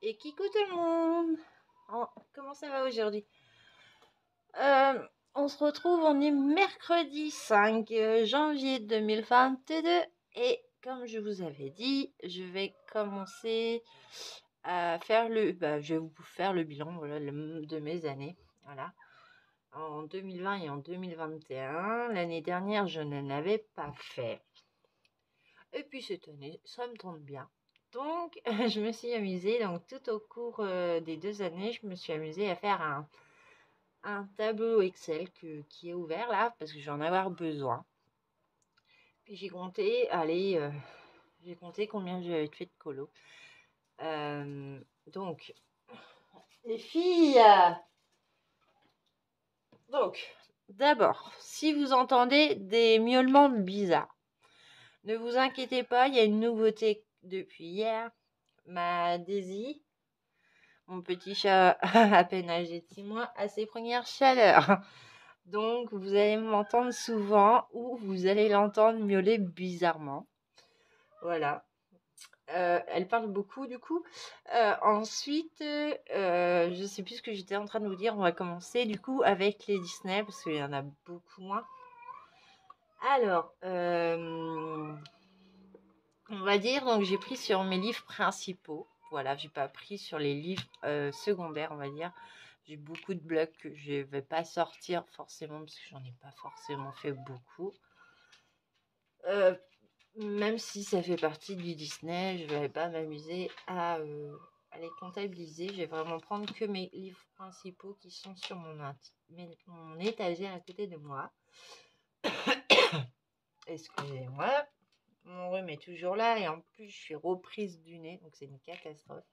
Et Kikou tout le monde. Comment ça va aujourd'hui? On se retrouve, on est mercredi 5 janvier 2022 et comme je vous avais dit, je vais commencer à faire je vais vous faire le bilan voilà, de mes années. Voilà. En 2020 et en 2021, l'année dernière, je n'en avais pas fait. Et puis cette année, ça me tente bien. Donc, je me suis amusée, donc tout au cours des 2 années, je me suis amusée à faire un tableau Excel qui est ouvert là, parce que je vais en avoir besoin. Puis j'ai compté combien j'avais fait de colo. Donc, les filles, donc, d'abord, si vous entendez des miaulements bizarres, ne vous inquiétez pas, il y a une nouveauté depuis hier. Ma Daisy, mon petit chat à peine âgé de 6 mois, a ses premières chaleurs. Donc, vous allez m'entendre souvent ou vous allez l'entendre miauler bizarrement. Voilà. Elle parle beaucoup du coup. Ensuite, je sais plus ce que j'étais en train de vous dire. On va commencer du coup avec les Disney parce qu'il y en a beaucoup moins. Alors, on va dire, donc j'ai pris sur mes livres principaux. Voilà, j'ai pas pris sur les livres secondaires, on va dire. J'ai beaucoup de blogs que je ne vais pas sortir forcément parce que j'en ai pas forcément fait beaucoup. Même si ça fait partie du Disney, je ne vais pas m'amuser à les comptabiliser. Je vais vraiment prendre que mes livres principaux qui sont sur mon étagère à côté de moi. Excusez-moi. Mon rhume est toujours là et en plus je suis reprise du nez, donc c'est une catastrophe.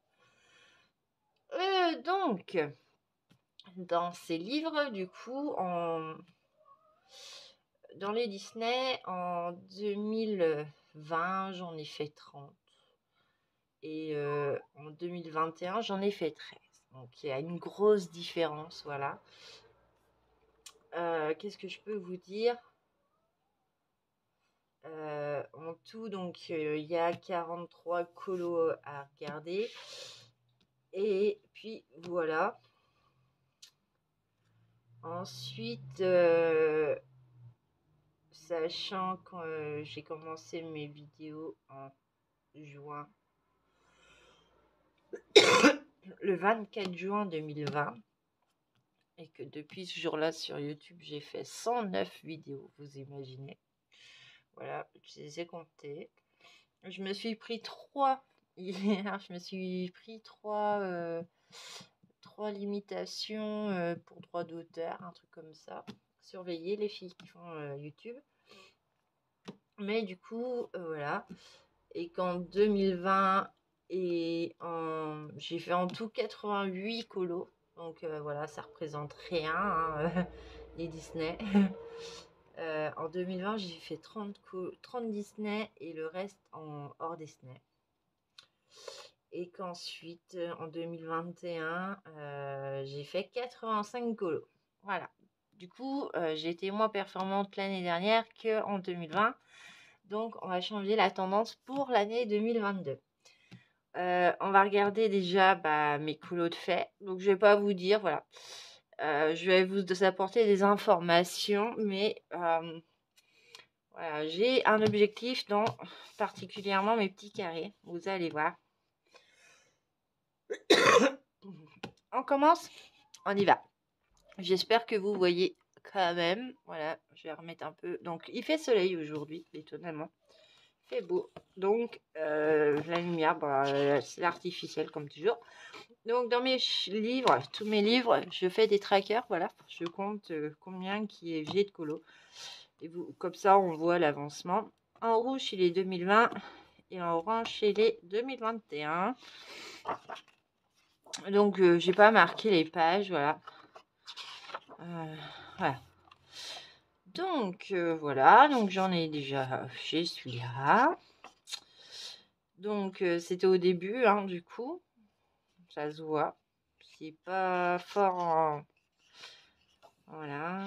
Donc, dans ces livres, du coup, dans les Disney, en 2020, j'en ai fait 30. Et en 2021, j'en ai fait 13. Donc, il y a une grosse différence, voilà. Qu'est-ce que je peux vous dire? En tout, donc, il y a 43 colos à regarder. Et puis, voilà. Ensuite, sachant que j'ai commencé mes vidéos en juin, le 24 juin 2020, et que depuis ce jour-là sur YouTube, j'ai fait 109 vidéos, vous imaginez. Voilà, je les ai comptées. Je me suis pris hier, je me suis pris trois limitations pour droit d'auteur, un truc comme ça. Surveillez les filles qui font YouTube. Mais du coup, voilà. Et qu'en 2020, j'ai fait en tout 88 colos. Donc voilà, ça représente rien, hein, les Disney. En 2020, j'ai fait 30 Disney et le reste en hors Disney. Et qu'ensuite, en 2021, j'ai fait 85 colos. Voilà. Du coup, j'ai été moins performante l'année dernière qu'en 2020. Donc, on va changer la tendance pour l'année 2022. On va regarder déjà mes colos de fait. Donc, je ne vais pas vous dire, voilà. Je vais vous apporter des informations, mais voilà, j'ai un objectif dans particulièrement mes petits carrés. Vous allez voir. On commence, on y va. J'espère que vous voyez quand même. Voilà, je vais remettre un peu. Donc, il fait soleil aujourd'hui, étonnamment. Il fait beau. Donc, la lumière, c'est l'artificiel comme toujours. Donc, dans mes livres, tous mes livres, je fais des trackers. Voilà, je compte combien j'ai de colos. Et comme ça, on voit l'avancement. En rouge, chez les 2020 et en orange, chez les 2021. Donc, j'ai pas marqué les pages, voilà. Voilà. Donc, voilà. Donc, j'en ai déjà fait celui-là. Donc, c'était au début, hein, du coup. Ça se voit. C'est pas fort en... Voilà.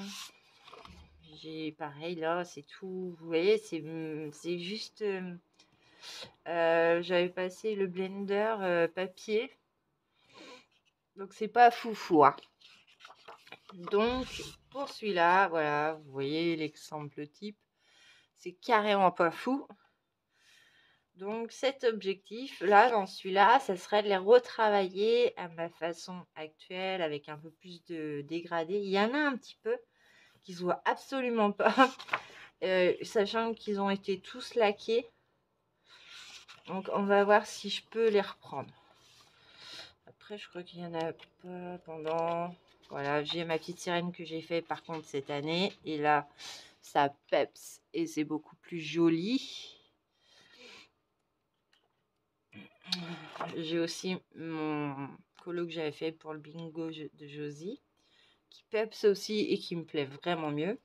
J'ai pareil, là, c'est tout. Vous voyez, c'est juste... j'avais passé le blender papier. Donc c'est pas foufou, hein. Donc pour celui-là, voilà, vous voyez l'exemple type, c'est carrément pas fou. Donc cet objectif-là, dans celui-là, ça serait de les retravailler à ma façon actuelle avec un peu plus de dégradé. Il y en a un petit peu qui se voit absolument pas, sachant qu'ils ont été tous laqués. Donc on va voir si je peux les reprendre. Après, je crois qu'il y en a pas pendant... Voilà, j'ai ma petite sirène que j'ai fait par contre cette année. Et là, ça peps et c'est beaucoup plus joli. J'ai aussi mon colo que j'avais fait pour le bingo de Josie, qui peps aussi et qui me plaît vraiment mieux.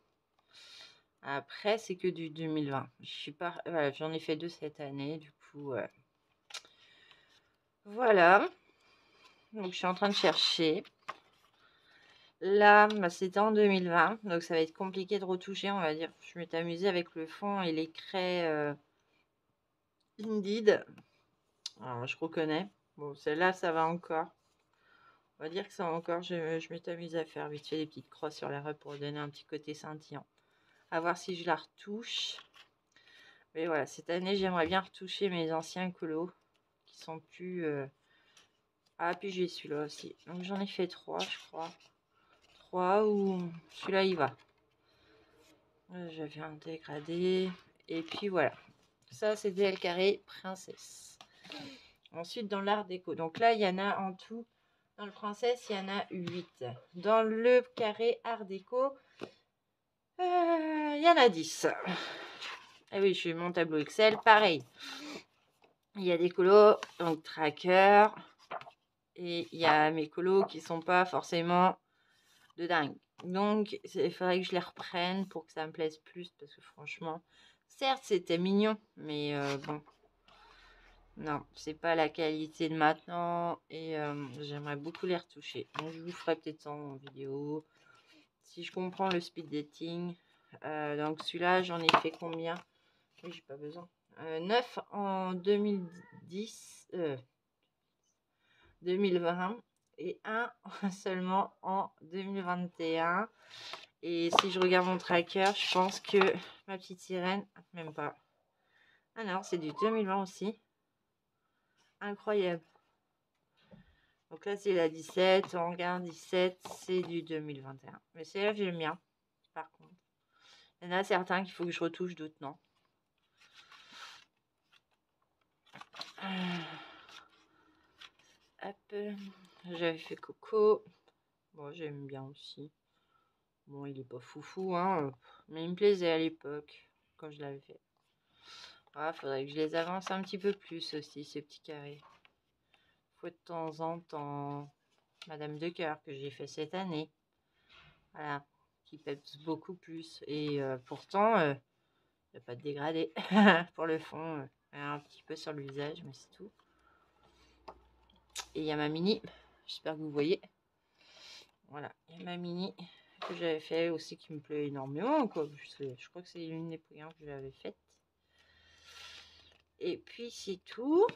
Après, c'est que du 2020. Je suis pas... Voilà, j'en ai fait 2 cette année, du coup... Voilà. Donc, je suis en train de chercher. Là, bah, c'était en 2020, donc ça va être compliqué de retoucher, on va dire. Je m'étais amusée avec le fond et les craies Indeed. Alors, je reconnais. Bon, celle-là, ça va encore. On va dire que ça va encore. Je m'étais amusée à faire vite fait des petites crosses sur la robe pour donner un petit côté scintillant. À voir si je la retouche. Mais voilà, cette année, j'aimerais bien retoucher mes anciens colos qui sont plus... Ah, puis j'ai celui-là aussi. Donc, j'en ai fait 3, je crois. 3 ou... Celui-là, il va. J'avais un dégradé. Et puis voilà. Ça, c'était le carré princesse. Ensuite, dans l'art déco. Donc là, il y en a en tout. Dans le princesse, il y en a 8. Dans le carré art déco, il y en a 10. Et oui, je suis mon tableau Excel. Pareil. Il y a des colos, donc tracker. Et il y a mes colos qui sont pas forcément de dingue. Donc, il faudrait que je les reprenne pour que ça me plaise plus. Parce que franchement, certes, c'était mignon. Mais bon. Non, c'est pas la qualité de maintenant. Et j'aimerais beaucoup les retoucher. Donc, je vous ferai peut-être ça en vidéo. Si je comprends le speed dating. Donc, celui-là, j'en ai fait combien? Oui, j'ai pas besoin. 9 en 2010. 2020 et 1 seulement en 2021. Et si je regarde mon tracker, je pense que ma petite sirène, même pas. Ah non, c'est du 2020 aussi. Incroyable. Donc là, c'est la 17. On regarde 17, c'est du 2021. Mais c'est là, j'aime bien, par contre. Il y en a certains qu'il faut que je retouche, d'autres non. Hop. J'avais fait Coco. Bon, j'aime bien aussi. Bon, il est pas foufou, hein. Mais il me plaisait à l'époque, quand je l'avais fait. Ah, faudrait que je les avance un petit peu plus aussi, ces petits carrés. Faut de temps en temps. Madame de cœur, que j'ai fait cette année. Voilà. Qui peps beaucoup plus. Et pourtant, il n'y a pas de dégradé. Pour le fond, un petit peu sur le visage, mais c'est tout. Et il y a ma mini. J'espère que vous voyez. Voilà. Il y a ma mini que j'avais fait aussi qui me plaît énormément, quoi. Je crois que c'est l'une des premières que j'avais faites. Et puis c'est tout.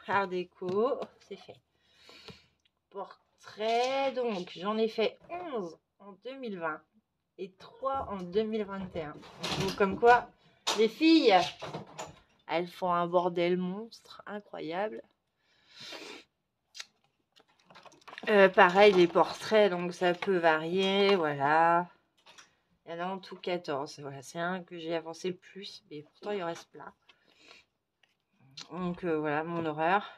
Art déco, c'est fait. Portrait, donc j'en ai fait 11 en 2020 et 3 en 2021. Donc, comme quoi, les filles, elles font un bordel monstre, incroyable. Pareil, les portraits, donc ça peut varier, voilà. Il y en a en tout 14. Voilà, c'est un que j'ai avancé le plus, mais pourtant il reste plein. Donc voilà, mon horreur.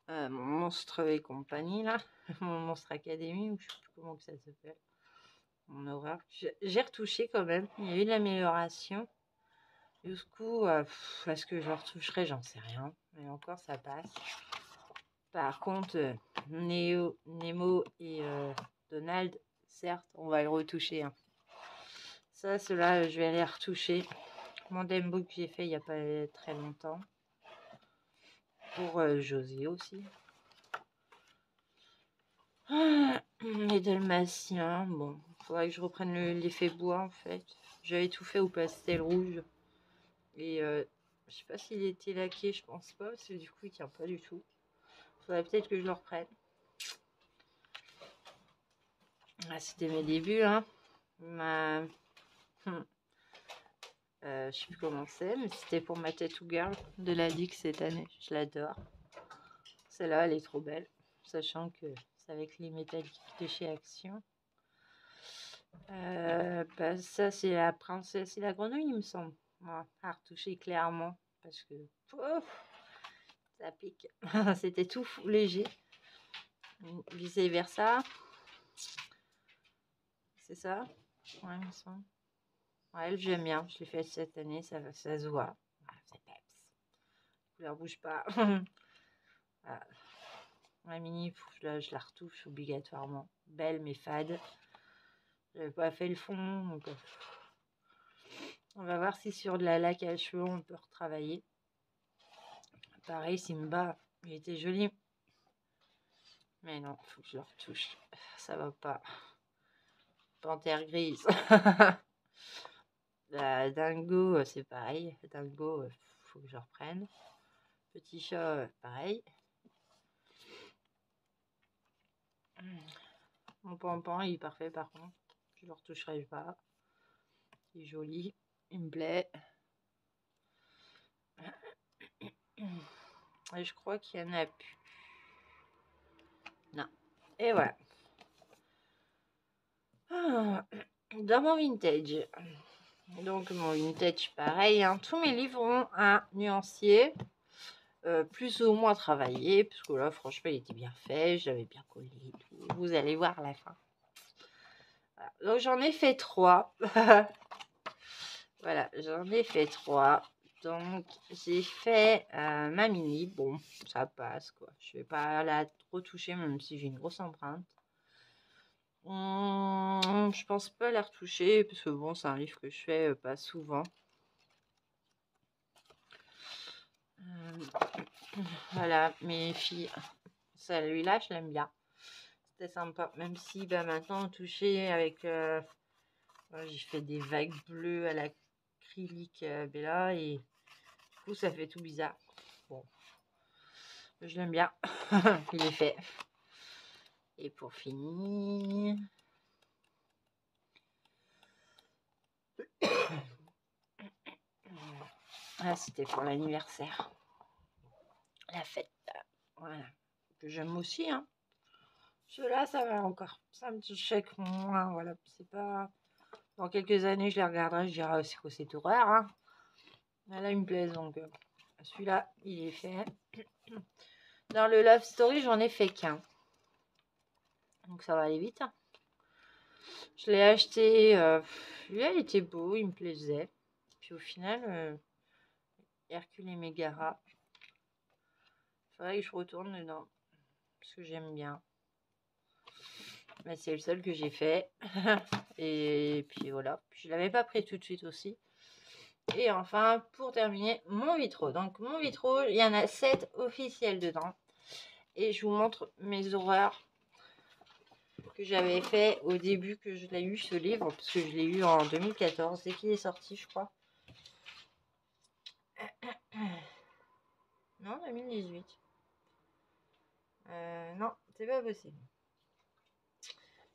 Mon monstre et compagnie, là. Mon monstre académie, ou je sais plus comment que ça s'appelle. Mon horreur. J'ai retouché quand même. Il y a eu de l'amélioration. Jusqu'où, est-ce que je retoucherai? J'en sais rien. Mais encore, ça passe. Par contre, Nemo et Donald, certes, on va le retoucher. Hein. Ça, ceux-là, je vais les retoucher. Mon Dembo que j'ai fait il n'y a pas très longtemps. Pour Josie aussi. Les dalmatiens, bon, faudrait que je reprenne l'effet bois en fait. J'avais tout fait au pastel rouge. Et je sais pas s'il était laqué, je pense pas, parce que du coup il tient pas du tout. Faudrait peut-être que je le reprenne. Ah, c'était mes débuts, hein. Je sais plus comment c'est, mais c'était pour ma Tattoo Girl de la Dix cette année. Je l'adore. Celle-là, elle est trop belle. Sachant que c'est avec les métalliques de chez Action. Bah, ça, c'est la princesse et la grenouille, il me semble. Voilà, à retoucher clairement. Parce que ça pique. C'était tout léger. Vice versa. C'est ça? Ouais, il me semble. Ouais, elle, j'aime bien. Je l'ai fait cette année, ça se voit. Voilà, c'est peps. La couleur bouge pas. Voilà. La mini, je la retouche obligatoirement. Belle mais fade. J'avais pas fait le fond, donc on va voir si sur de la laque à cheveux on peut retravailler. Pareil, Simba, il était joli. Mais non, faut que je le retouche. Ça va pas. Panthère grise. La dingo, c'est pareil. Dingo, faut que je reprenne. Petit chat, pareil. Mon pampan, il est parfait par contre. Je le retoucherai pas. Il est joli. Il me plaît. Et je crois qu'il y en a plus. Non. Et voilà. Dans mon vintage. Donc mon vintage, pareil. Hein. Tous mes livres ont un nuancier. Plus ou moins travaillé. Parce que là, franchement, il était bien fait. Je l'avais bien collé. Tout. Vous allez voir à la fin. Voilà. Donc j'en ai fait 3. Voilà, j'en ai fait 3. Donc j'ai fait ma mini. Bon, ça passe quoi. Je vais pas la retoucher même si j'ai une grosse empreinte. Je pense pas la retoucher parce que bon, c'est un livre que je fais pas souvent. Voilà, mes filles. Celui-là, je l'aime bien. C'était sympa. Même si bah, maintenant, touché avec... j'ai fait des vagues bleues à l'acrylique Bella et du coup, ça fait tout bizarre. Bon, je l'aime bien. Il est fait. Et pour finir... Ah, c'était pour l'anniversaire. La fête. Voilà. Que j'aime aussi, hein. Ceux-là, ça va encore. Ça me touche moins. Voilà. C'est pas... Dans quelques années, je les regarderai. Je dirai, c'est quoi cette horreur, hein. Là, ils me plaisent. Donc, celui-là, il est fait. Dans le Love Story, j'en ai fait qu'un. Donc, ça va aller vite. Hein. Je l'ai acheté. Lui, il était beau. Il me plaisait. Puis, au final, Hercule et Mégara. Il faudrait que je retourne dedans. Parce que j'aime bien. Mais c'est le seul que j'ai fait. Et puis voilà. Je ne l'avais pas pris tout de suite aussi. Et enfin, pour terminer, mon vitro. Donc, mon vitro, il y en a 7 officiels dedans. Et je vous montre mes horreurs que j'avais fait au début que je l'ai eu, ce livre. Parce que je l'ai eu en 2014, dès qu'il est sorti, je crois. Non, 2018. Non, c'est pas possible.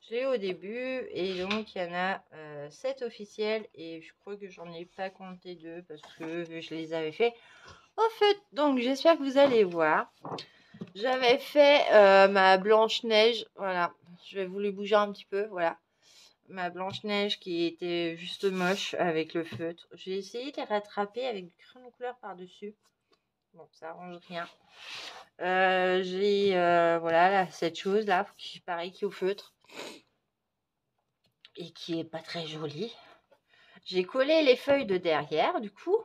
Je l'ai eu au début et donc il y en a 7 officiels et je crois que j'en ai pas compté 2 parce que je les avais fait au feu. Donc j'espère que vous allez voir. J'avais fait ma Blanche-Neige, voilà, je vais vous les bouger un petit peu, voilà. Ma Blanche-Neige qui était juste moche avec le feutre. J'ai essayé de les rattraper avec du crayon de couleur par-dessus. Bon, ça arrange rien. J'ai, voilà, là, cette chose-là, qui pareil, qui est au feutre. Et qui est pas très jolie. J'ai collé les feuilles de derrière, du coup.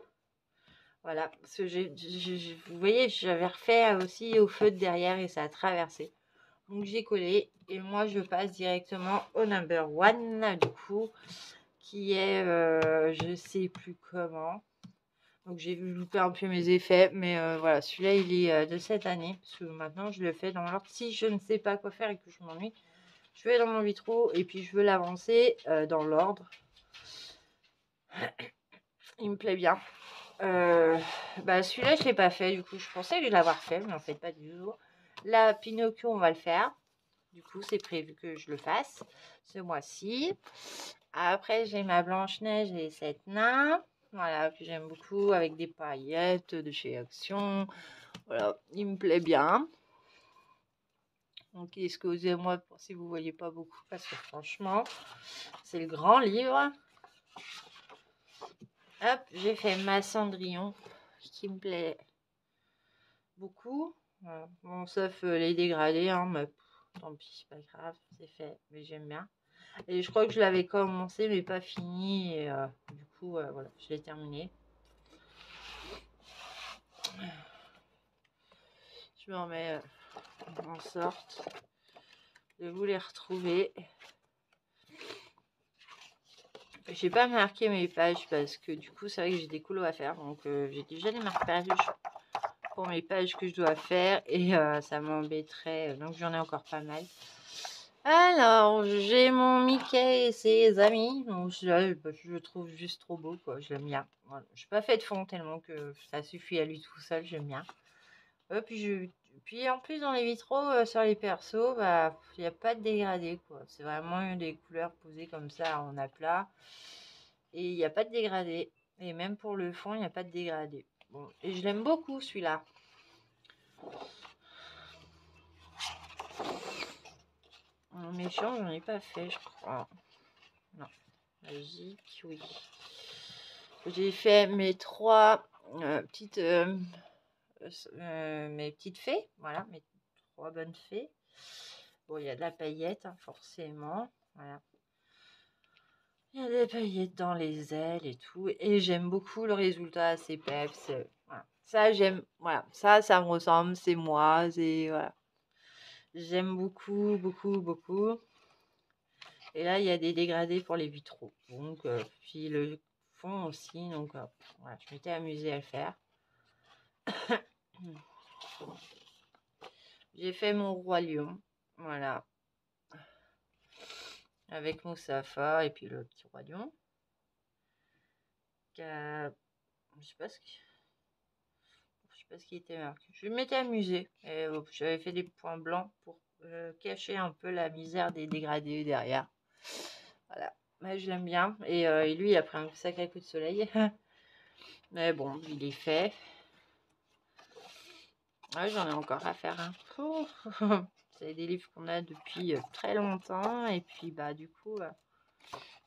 Voilà, parce que vous voyez, j'avais refait aussi au feu de derrière et ça a traversé. Donc j'ai collé et moi je passe directement au number one, du coup, qui est, je sais plus comment. Donc j'ai loupé un peu mes effets, mais voilà, celui-là il est de cette année, parce que maintenant je le fais dans l'ordre. Si je ne sais pas quoi faire et que je m'ennuie, je vais dans mon vitro et puis je veux l'avancer dans l'ordre. Il me plaît bien. Bah celui-là, je l'ai pas fait. Du coup, je pensais l'avoir fait, mais en fait, pas du tout. Là, Pinocchio, on va le faire. Du coup, c'est prévu que je le fasse ce mois-ci. Après, j'ai ma Blanche-Neige et les 7 nains. Voilà, que j'aime beaucoup avec des paillettes de chez Action. Voilà, il me plaît bien. Donc, excusez-moi si vous ne voyez pas beaucoup parce que franchement, c'est le grand livre. Hop, j'ai fait ma Cendrillon qui me plaît beaucoup. Voilà. Bon, sauf les dégradés, hein, mais tant pis, c'est pas grave, c'est fait, mais j'aime bien. Et je crois que je l'avais commencé mais pas fini et du coup voilà, je l'ai terminé. Je me remets en sorte de vous les retrouver. J'ai pas marqué mes pages parce que du coup c'est vrai que j'ai des colos à faire, donc j'ai déjà des marque-pages pour mes pages que je dois faire et ça m'embêterait, donc j'en ai encore pas mal. Alors, j'ai mon Mickey et ses amis. Donc, je le trouve juste trop beau, quoi. Je l'aime bien. Voilà. Je n'ai pas fait de fond tellement que ça suffit à lui tout seul. J'aime bien. Puis en plus, dans les vitraux, sur les persos, bah, il n'y a pas de dégradé, quoi. C'est vraiment des couleurs posées comme ça en aplat. Et il n'y a pas de dégradé. Et même pour le fond, il n'y a pas de dégradé. Bon, et je l'aime beaucoup, celui-là. Méchant, j'en ai pas fait, je crois. Non. Magique, oui. J'ai fait mes trois mes petites fées. Voilà, mes 3 bonnes fées. Bon, il y a de la paillette, hein, forcément. Voilà. Il y a des paillettes dans les ailes et tout. Et j'aime beaucoup le résultat, c'est peps. Voilà. Ça, j'aime. Voilà. Ça me ressemble. C'est moi. C'est. Voilà. J'aime beaucoup, beaucoup, beaucoup. Et là, il y a des dégradés pour les vitraux. Donc, puis le fond aussi. Donc, voilà, je m'étais amusée à le faire. J'ai fait mon roi lion. Voilà. Avec Moussafa et puis le petit roi lion. Je sais pas ce qui était marqué. Je m'étais amusée. Et j'avais fait des points blancs pour cacher un peu la misère des dégradés derrière. Voilà. Mais je l'aime bien. Et lui, il a pris un sacré coup de soleil. Mais bon, il est fait. Ouais, j'en ai encore à faire un. C'est des livres qu'on a depuis très longtemps. Et puis, bah, du coup,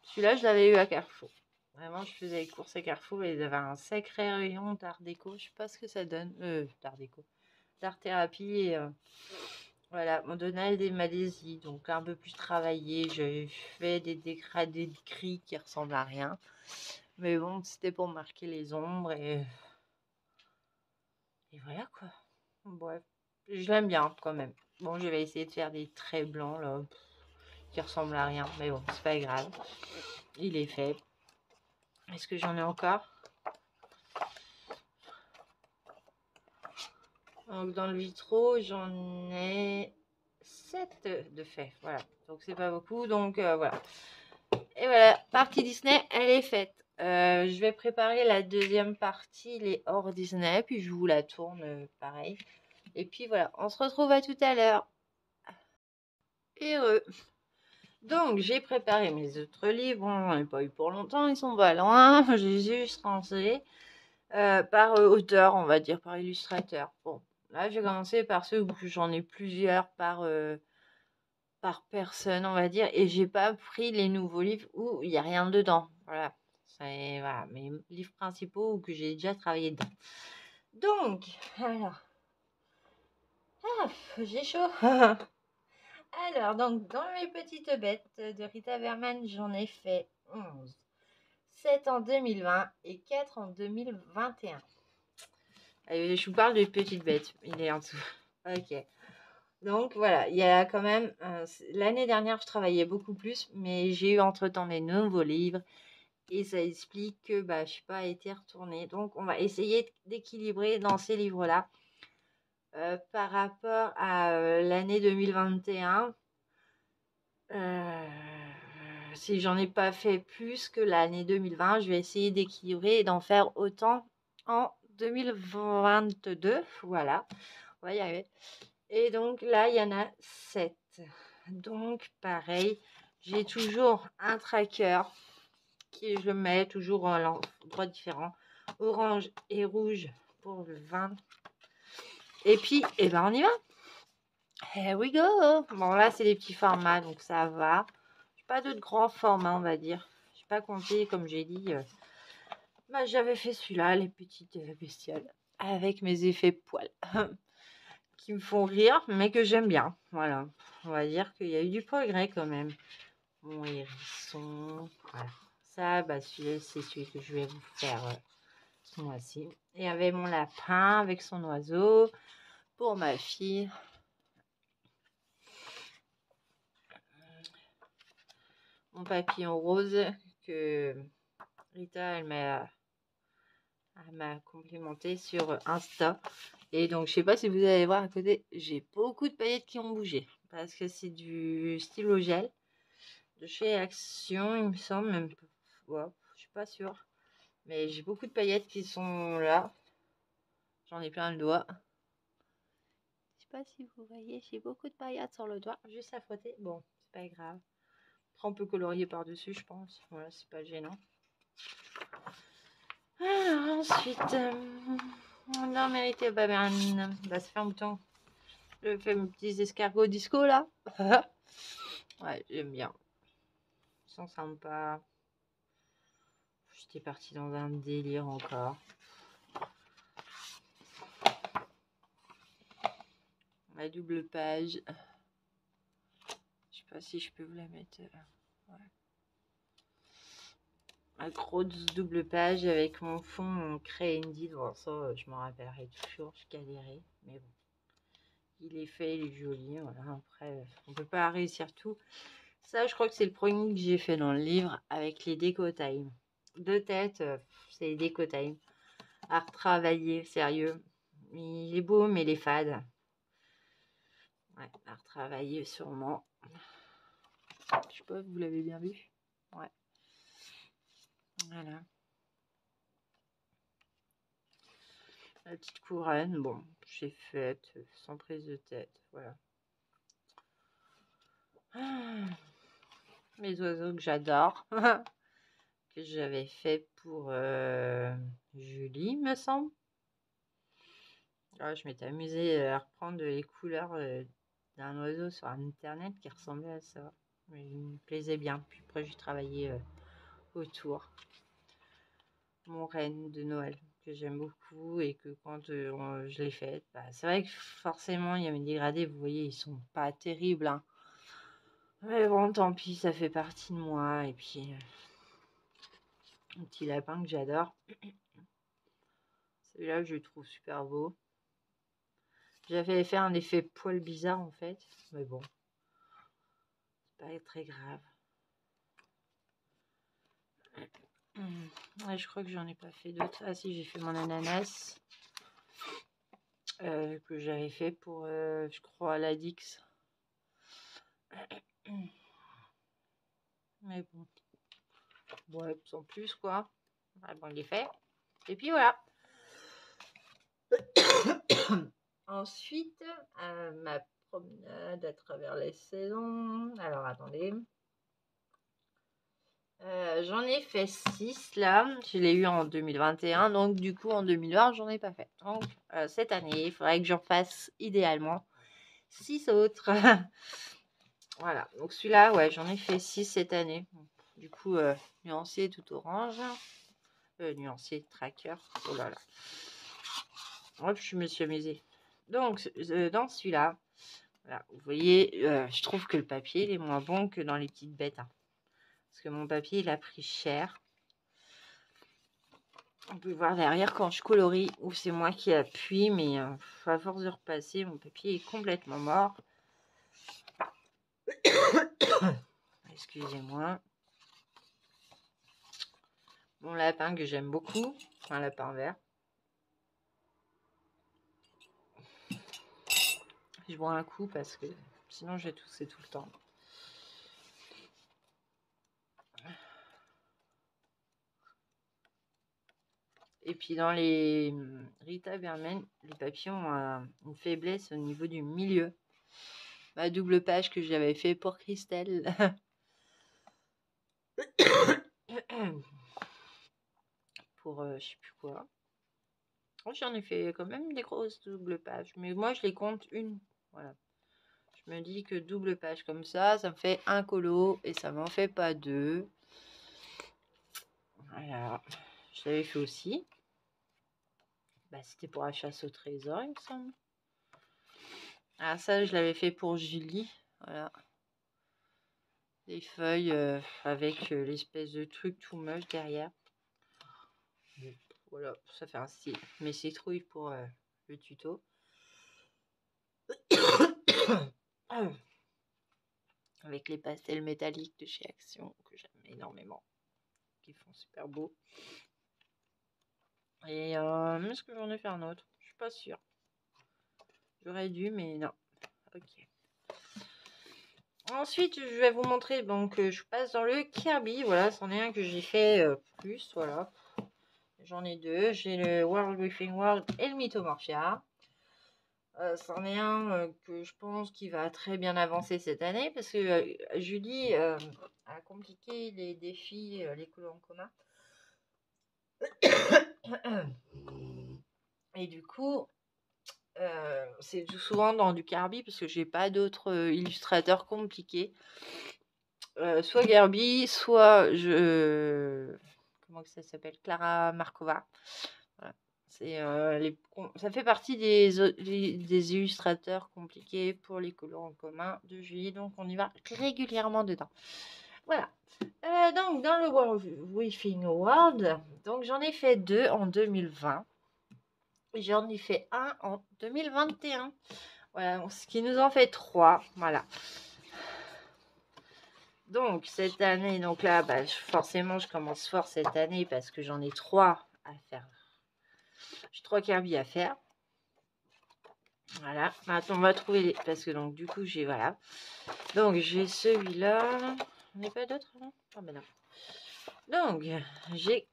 celui-là, je l'avais eu à Carrefour. Vraiment, je faisais les courses à Carrefour et ils avaient un sacré rayon d'art déco. Je sais pas ce que ça donne. D'art déco. D'art thérapie. Et voilà, mon Donald et ma Daisy. Donc, un peu plus travaillé. J'avais fait des dégradés de gris qui ressemblent à rien. Mais bon, c'était pour marquer les ombres. Et voilà, quoi. Bref. Je l'aime bien, quand même. Bon, je vais essayer de faire des traits blancs, là. Qui ressemblent à rien. Mais bon, c'est pas grave. Il est fait. Est-ce que j'en ai encore? Donc, dans le vitraux, j'en ai 7 de faits. Voilà. Donc, c'est pas beaucoup. Donc, voilà. Et voilà. Partie Disney, elle est faite. Je vais préparer la deuxième partie, les hors Disney. Puis, je vous la tourne pareil. Et puis, voilà. On se retrouve à tout à l'heure. Heureux. Donc, j'ai préparé mes autres livres. Bon, j'en ai pas eu pour longtemps. Ils sont pas loin. J'ai juste rangé. Par auteur, on va dire, par illustrateur. Bon, là, j'ai commencé par ceux où j'en ai plusieurs par personne, on va dire, et j'ai pas pris les nouveaux livres où il n'y a rien dedans. Voilà, c'est voilà, mes livres principaux où que j'ai déjà travaillé dedans. Donc, alors, j'ai chaud. Alors, donc, dans mes petites bêtes de Rita Berman, j'en ai fait 11. 7 en 2020 et 4 en 2021. Allez, je vous parle de petites bêtes. Il est en dessous. Ok. Donc voilà, il y a quand même... l'année dernière, je travaillais beaucoup plus, mais j'ai eu entre-temps des nouveaux livres. Et ça explique que je n'ai pas été retournée. Donc on va essayer d'équilibrer dans ces livres-là. Par rapport à l'année 2021, si j'en ai pas fait plus que l'année 2020, je vais essayer d'équilibrer et d'en faire autant en 2022. Voilà, on va y arriver. Et donc là, il y en a 7. Donc, pareil, j'ai toujours un tracker qui je mets toujours à l'endroit différent. Orange et rouge pour le vin. Et puis, eh ben, on y va. Here we go. Bon, là, c'est des petits formats, donc ça va. Pas de grands formats, on va dire. Je n'ai pas compté, comme j'ai dit. J'avais fait celui-là, les petites bestioles, avec mes effets poils, qui me font rire, mais que j'aime bien. Voilà. On va dire qu'il y a eu du progrès quand même. Mon hérisson. Voilà. Ça, celui-là, c'est celui que je vais vous faire ce mois-ci. Et avec mon lapin, avec son oiseau, pour ma fille. Mon papillon rose que Rita, elle m'a complimenté sur Insta. Et donc, je sais pas si vous allez voir à côté, j'ai beaucoup de paillettes qui ont bougé. Parce que c'est du stylo gel de chez Action, il me semble. Même, ouais, je suis pas sûre. Mais j'ai beaucoup de paillettes qui sont là. J'en ai plein le doigt. Je sais pas si vous voyez, j'ai beaucoup de paillettes sur le doigt. Juste à frotter. Bon, c'est pas grave. Après, on peut colorier par-dessus, je pense. Voilà, c'est pas gênant. Alors, ensuite, non, mérité, ça fait un bouton. Je fais mes petits escargots disco là. Ouais, j'aime bien. Ils sont sympas. J'étais partie dans un délire encore. Ma double page. Je sais pas si je peux vous la mettre. Ouais. Ma grosse double page avec mon fond, mon crayon Indeed. Bon, ça, je m'en rappellerai toujours. Je galérais. Mais bon. Il est fait, il est joli. Voilà. Après, on peut pas réussir tout. Ça, je crois que c'est le premier que j'ai fait dans le livre avec les déco time. De tête, c'est les déco time. À retravailler, sérieux. Il est beau, mais il est fade. Ouais, à retravailler sûrement. Je sais pas, vous l'avez bien vu. Ouais. Voilà. La petite couronne, bon, j'ai faite sans prise de tête. Voilà. Mes oiseaux que j'adore. Que j'avais fait pour Julie, me semble. Je m'étais amusée à reprendre les couleurs d'un oiseau sur internet qui ressemblait à ça. Mais il me plaisait bien. Puis après, j'ai travaillé autour. Mon renne de Noël que j'aime beaucoup et que quand je l'ai faite, c'est vrai que forcément, il y a mes dégradés. Vous voyez, ils sont pas terribles. Hein. Mais bon, tant pis, ça fait partie de moi. Et puis, un petit lapin que j'adore. Celui-là, je le trouve super beau. J'avais fait un effet poil bizarre en fait, mais bon, c'est pas très grave. Ouais, je crois que j'en ai pas fait d'autres. Ah si, j'ai fait mon ananas que j'avais fait pour, je crois, la Dix. Mais bon, ouais, sans plus quoi. Ouais, bon, il est fait. Et puis voilà. Ensuite, ma promenade à travers les saisons. Alors attendez. J'en ai fait 6 là, je l'ai eu en 2021, donc du coup en 2020 j'en ai pas fait. Donc cette année, il faudrait que j'en fasse idéalement 6 autres. Voilà, donc celui-là, ouais, j'en ai fait 6 cette année. Du coup, nuancier tout orange, nuancier tracker, oh là là. Hop, je me suis amusée. Donc dans celui-là, voilà, vous voyez, je trouve que le papier il est moins bon que dans les petites bêtes. Hein. Parce que mon papier il a pris cher. On peut voir derrière quand je colorie où c'est moi qui appuie, mais à force de repasser, mon papier est complètement mort. Excusez-moi. Mon lapin que j'aime beaucoup, un lapin vert. Je bois un coup parce que sinon je vais tousser tout le temps. Et puis dans les Rita Vermen, les papillons ont une faiblesse au niveau du milieu. ma double page que j'avais fait pour Christelle. Pour je sais plus quoi. Oh, j'en ai fait quand même des grosses doubles pages, mais moi je les compte une. Voilà. Je me dis que double page comme ça me fait un colo et ça m'en fait pas deux. Voilà. Je l'avais fait aussi. Bah, c'était pour la chasse au trésor, il me semble. Ah, ça, je l'avais fait pour Julie. Voilà. Des feuilles avec l'espèce de truc tout moche derrière. Voilà, ça fait un style. Mes citrouilles pour le tuto. Avec les pastels métalliques de chez Action, que j'aime énormément. Qui font super beau. Et est-ce que j'en ai fait un autre? Je suis pas sûre. J'aurais dû, mais non. Ok. Ensuite, je vais vous montrer, donc je passe dans le Kirby. Voilà, c'en est un que j'ai fait plus, voilà. J'en ai deux. J'ai le World Within World et le Mythomorphia. C'en est un que je pense qu'il va très bien avancer cette année parce que Julie a compliqué les défis, les colos en commun. Et du coup, c'est tout souvent dans du Kirby parce que j'ai pas d'autres illustrateurs compliqués. Soit Kirby, soit comment que ça s'appelle, Clara Markova. Voilà. Ça fait partie des illustrateurs compliqués pour les colos en commun de Julie, donc on y va régulièrement dedans. Voilà. Donc dans le World Within World, donc j'en ai fait 2 en 2020. J'en ai fait un en 2021. Voilà, ce qui nous en fait 3. Voilà. Donc cette année, donc là, bah, forcément, je commence fort cette année parce que j'en ai 3 à faire. J'ai 3 Kirby à faire. Voilà. Maintenant, on va trouver les... Parce que donc, du coup, j'ai... Voilà. Donc, j'ai celui-là. On n'est pas d'autres, non? Ah, ben non. Donc, j'ai...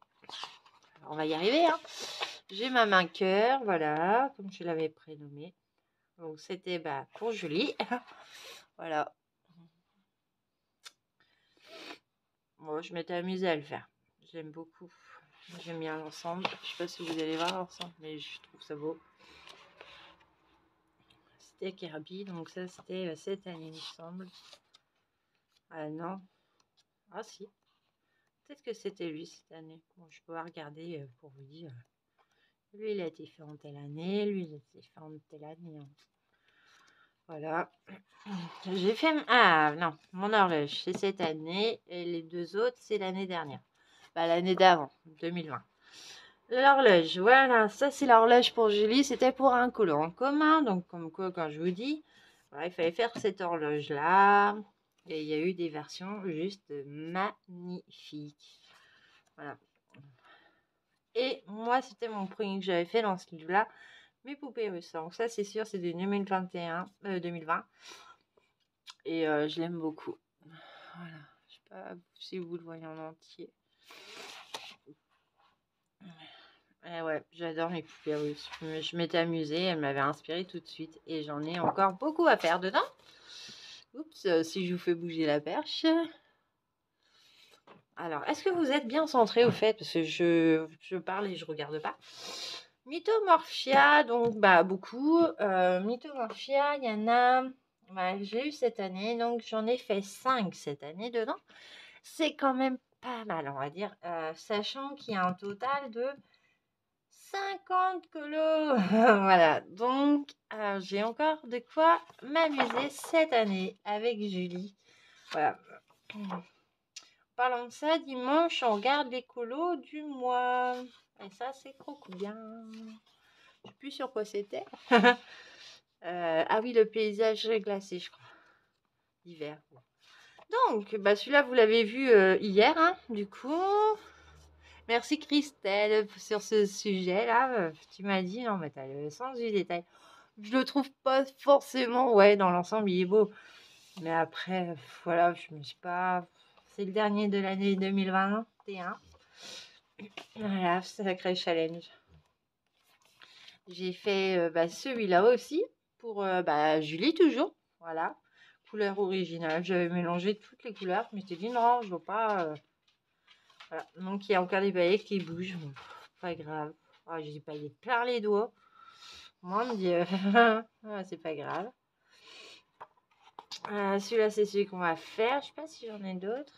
On va y arriver, hein. J'ai ma main cœur, voilà, comme je l'avais prénommé. Donc, c'était bah, pour Julie. Voilà. Bon, je m'étais amusée à le faire. J'aime beaucoup. J'aime bien l'ensemble. Je sais pas si vous allez voir l'ensemble, mais je trouve ça beau. C'était Kirby, donc ça c'était cette année, il me semble. Ah non. Ah si. Peut-être que c'était lui cette année. Bon, je peux regarder pour vous dire. Lui, il a été fait en telle année. Lui, il a été fait en telle année. Hein. Voilà. J'ai fait... Ah non, mon horloge, c'est cette année. Et les deux autres, c'est l'année dernière. Bah, l'année d'avant, 2020. L'horloge, voilà. Ça, c'est l'horloge pour Julie. C'était pour un colo en commun. Donc, comme quoi, quand je vous dis, voilà, il fallait faire cette horloge-là. Et il y a eu des versions juste magnifiques. Voilà. Et moi, c'était mon premier que j'avais fait dans ce livre-là. Mes poupées russes. Donc ça, c'est sûr, c'est de 2020. Et je l'aime beaucoup. Voilà. Je sais pas si vous le voyez en entier. Et ouais, j'adore mes poupées russes. Je m'étais amusée, elle m'avait inspirée tout de suite. Et j'en ai encore beaucoup à faire dedans. Oups, si je vous fais bouger la perche. Alors, est-ce que vous êtes bien centré au fait? Parce que je parle et je regarde pas. Mythomorphia, donc bah beaucoup. Mythomorphia, il y en a... Bah, j'ai eu cette année, donc j'en ai fait 5 cette année dedans. C'est quand même pas mal, on va dire. Sachant qu'il y a un total de 50 colos. Voilà, donc j'ai encore de quoi m'amuser cette année avec Julie. Voilà. Parlant de ça, dimanche, on regarde les colos du mois. Et ça, c'est trop bien. Je sais plus sur quoi c'était. Ah oui, le paysage glacé, je crois. L'hiver. Donc, bah, celui-là, vous l'avez vu hier, hein, du coup. Merci Christelle sur ce sujet-là. Tu m'as dit, non, mais t'as le sens du détail. Je le trouve pas forcément, ouais, dans l'ensemble, il est beau. Mais après, voilà, je me suis pas... C'est le dernier de l'année 2021. Voilà, sacré challenge. J'ai fait celui-là aussi pour Julie toujours. Voilà. couleur originale. J'avais mélangé toutes les couleurs. Je m'étais dit non, je veux pas. Voilà. Donc il y a encore des paillettes qui bougent. Bon, pas grave. Oh, j'ai des paillettes plein les doigts. Mon Dieu. Ah, c'est pas grave. Celui-là, c'est celui qu'on va faire. Je sais pas si j'en ai d'autres.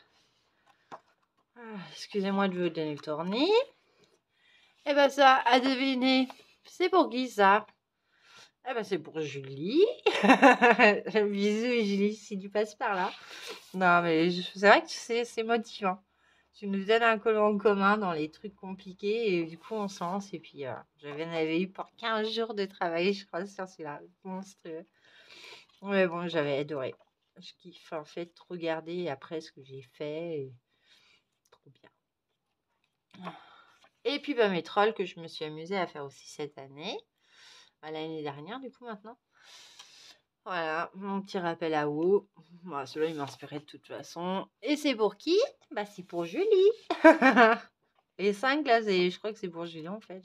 Excusez-moi de vous donner le tournis. Et ben ça, à deviner, c'est pour qui ça? Eh ben c'est pour Julie. Bisous Julie, si tu passes par là. Non mais c'est vrai que c'est motivant. Tu nous donnes un collant en commun dans les trucs compliqués et du coup on se lance. Et puis j'avais eu pour 15 jours de travail, je crois, sur celui-là. Monstrueux. Mais bon, j'avais adoré. Je kiffe en fait regarder après ce que j'ai fait. Et... Trop bien. Et puis mes trolls que je me suis amusée à faire aussi cette année. L'année dernière du coup maintenant. Voilà, mon petit rappel à eau. Voilà, celui-là il m'inspirait de toute façon. Et c'est pour qui? Bah c'est pour Julie. Les 5 là, je crois que c'est pour Julie en fait.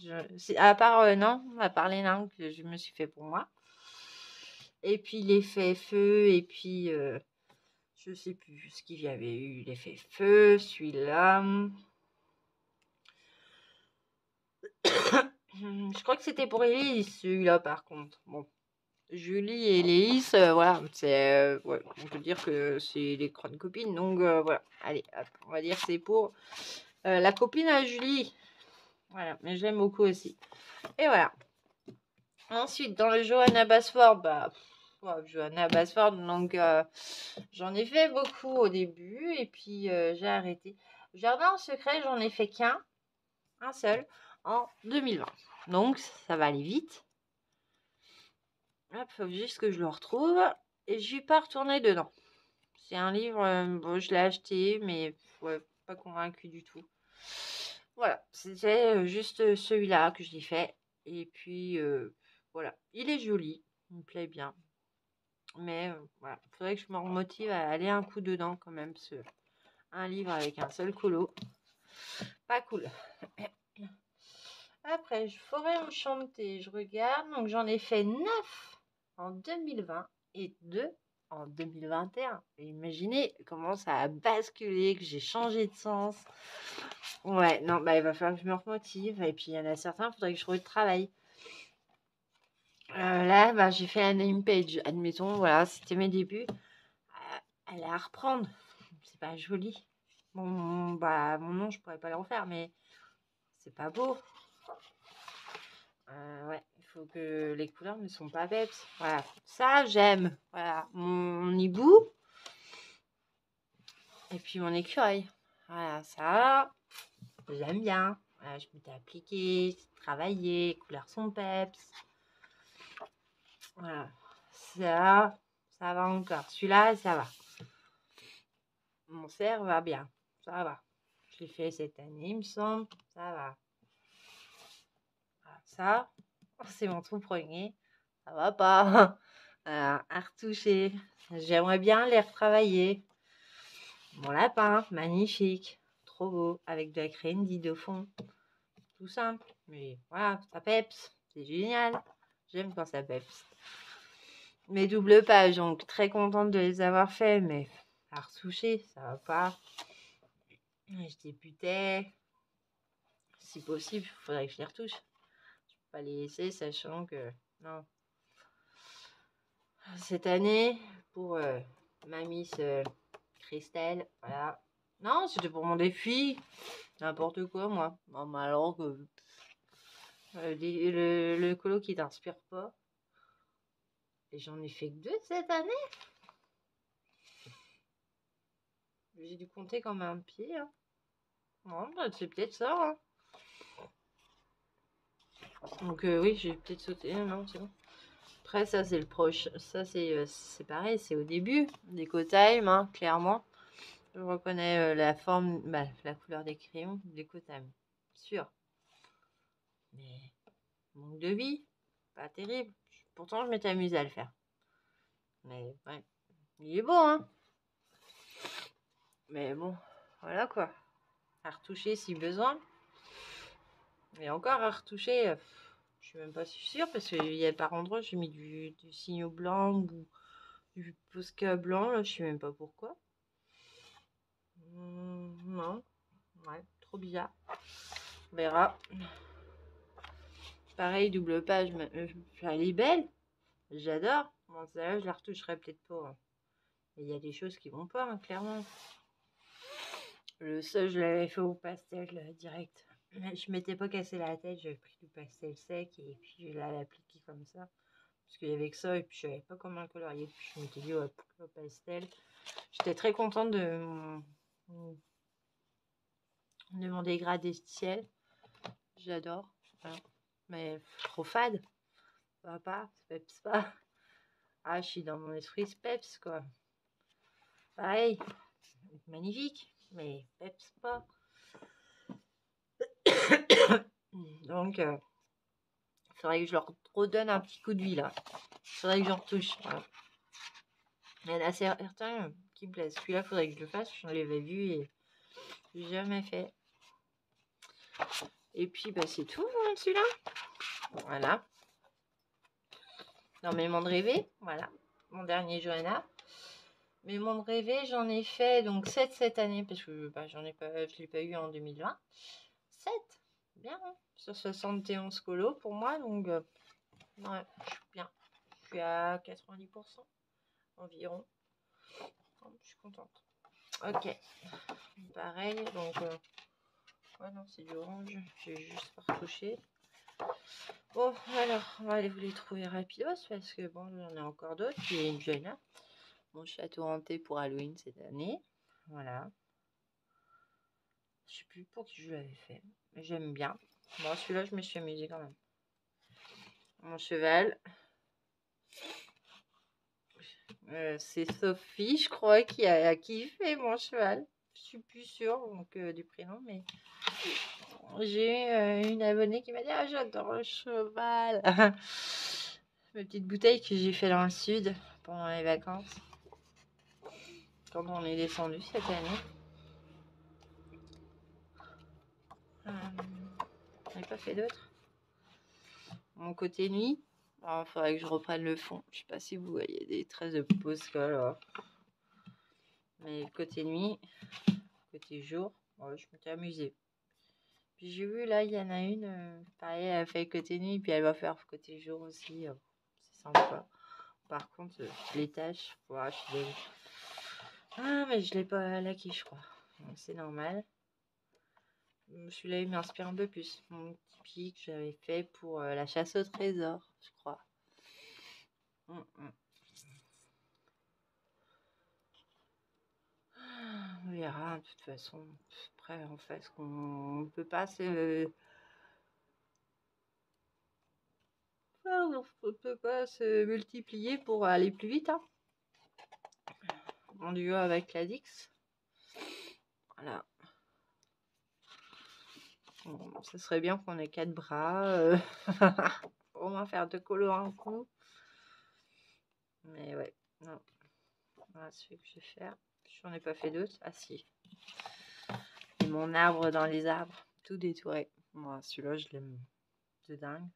À part non, à part les nains que je me suis fait pour moi. Et puis l'effet feu, et puis je sais plus ce qu'il y avait eu. L'effet feu, celui-là. Je crois que c'était pour Elise, celui-là par contre. Bon. Julie et Léis, voilà, c'est, ouais, on peut dire que c'est les grandes copines, donc voilà, allez, hop, on va dire que c'est pour la copine à Julie, voilà, mais j'aime beaucoup aussi, et voilà. Ensuite, dans le Johanna Basford, bah, Johanna Basford, donc j'en ai fait beaucoup au début, et puis j'ai arrêté. Jardin secret, j'en ai fait un seul, en 2020, donc ça va aller vite. Hop, faut juste que je le retrouve. Et je suis pas retournée dedans. C'est un livre, bon, je l'ai acheté, mais ouais, pas convaincue du tout. Voilà, c'était juste celui-là que j'ai fait. Et puis, voilà, il est joli, il me plaît bien. Mais voilà, il faudrait que je me remotive à aller un coup dedans quand même. Un livre avec un seul colo, pas cool. Après, Forêt enchantée, je regarde. Donc, j'en ai fait 9 en 2020 et 2 en 2021. Et imaginez comment ça a basculé, que j'ai changé de sens. Ouais, non, bah, il va falloir que je me remotive. Et puis, il y en a certains, il faudrait que je retravaille. Là, bah, j'ai fait la name page. Admettons, voilà, c'était mes débuts. Elle est à reprendre. C'est pas joli. Bon, bah, mon nom, je pourrais pas le refaire, mais c'est pas beau. Ouais, il faut que les couleurs ne sont pas peps. Voilà, ça j'aime. Voilà, mon hibou. Et puis mon écureuil. Voilà, ça, j'aime bien. Voilà, je m'étais appliquée, travaillé, les couleurs sont peps. Voilà, ça va encore. Celui-là, ça va. Mon cerf va bien, ça va. Je l'ai fait cette année, il me semble. Ça va. Voilà, ça, c'est mon tout premier. Ça va pas. À retoucher. J'aimerais bien les retravailler. Mon lapin, magnifique. Trop beau. Avec de la crème dit de fond. Tout simple. Mais voilà, ça peps. C'est génial. J'aime quand ça peps. Mes doubles pages, donc très contente de les avoir fait. Mais à retoucher, ça va pas. Je débutais. Si possible, il faudrait que je les retouche. Je peux pas les laisser, sachant que... Non. Cette année, pour ma Miss Christelle, voilà. Non, c'était pour mon défi. N'importe quoi, moi. Non, mais alors que le colo qui t'inspire pas. Et j'en ai fait que 2 cette année. J'ai dû compter comme un pied. Hein. Non, bah, c'est peut-être ça. Hein. Donc oui, j'ai peut-être sauté. Non, c'est bon. Après, ça, c'est le proche. Ça, c'est pareil, c'est au début. Déco-time, hein, clairement. Je reconnais la forme, bah, la couleur des crayons. Déco-time. Sûr. Mais manque de vie. Pas terrible. Pourtant, je m'étais amusée à le faire. Mais ouais. Il est beau, hein. Mais bon, voilà quoi. À retoucher si besoin. Mais encore à retoucher, je suis même pas sûre parce qu'il y a par endroits, j'ai mis du signaux blanc ou du Posca blanc, là, je sais même pas pourquoi. Non. Ouais, trop bizarre. On verra. Pareil, double page, elle est belle. J'adore. Bon, celle-là, je la retoucherai peut-être pas. Hein. Il y a des choses qui vont pas, hein, clairement. Le seul, je l'avais fait au pastel direct. Je m'étais pas cassé la tête, j'avais pris du pastel sec et puis je l'avais appliqué comme ça. Parce qu'il y avait que ça et puis je savais pas comment le colorier. Puis je m'étais dit, ouais, pourquoi pastel. J'étais très contente de mon dégradé de ciel. J'adore. Voilà. Mais trop fade. Ça va pas, ça peps pas. Ah, je suis dans mon esprit peps, quoi. Pareil, magnifique, mais peps pas. Donc, il faudrait que je leur redonne un petit coup de vie, là. Il faudrait que j'en retouche. Voilà. Il y en a certains qui me plaisent. Celui-là, il faudrait que je le fasse. Je l'avais vu et je l'ai jamais fait. Et puis, bah, c'est tout, hein, celui-là. Voilà. Dans mes mondes rêvés, voilà. Mon dernier Johanna. Mes mondes rêvés, j'en ai fait donc 7 cette année parce que bah, je l'ai pas eu en 2020. 7, bien, hein, sur 71 colos pour moi, donc ouais, je suis bien. Je suis à 90% environ. Je suis contente. Ok, pareil, donc ouais, non, c'est du orange, j'ai juste pas retouché. Bon, alors, on va aller vous les trouver rapidos parce que bon, il y en a encore d'autres. Il y a une jeune, mon château hanté pour Halloween cette année. Voilà. Je sais plus pour qui je l'avais fait, mais j'aime bien. Bon, celui-là, je me suis amusée quand même. Mon cheval. C'est Sophie, je crois, qui a kiffé mon cheval. Je suis plus sûre donc, du prénom, mais j'ai une abonnée qui m'a dit « Ah, j'adore le cheval !» Ma petite bouteille que j'ai fait dans le sud pendant les vacances. Quand on est descendu cette année. J'en ai pas fait d'autres. Mon côté nuit. Il faudrait que je reprenne le fond. Je sais pas si vous voyez des traces de Posca là. Mais côté nuit, côté jour, ouais, je m'étais amusée. Puis j'ai vu là, il y en a une, pareil, elle fait côté nuit, puis elle va faire côté jour aussi. C'est sympa. Par contre, les tâches, ouais, je suis désolée. Ah, mais je l'ai pas laqué, je crois. Donc c'est normal. Celui-là, il m'inspire un peu plus. Mon petit pic que j'avais fait pour la chasse au trésor, je crois. On verra, de toute façon. Après, en fait, on peut pas se... on peut pas se multiplier pour aller plus vite. Hein. En duo avec la Dix. Voilà. Bon, ce serait bien qu'on ait 4 bras. Pour au moins faire 2 colos en coup. Mais ouais, non. Voilà celui que je vais faire. J'en ai pas fait d'autres. Ah si. Et mon arbre dans les arbres. Tout détouré. Moi, celui-là, je l'aime de dingue.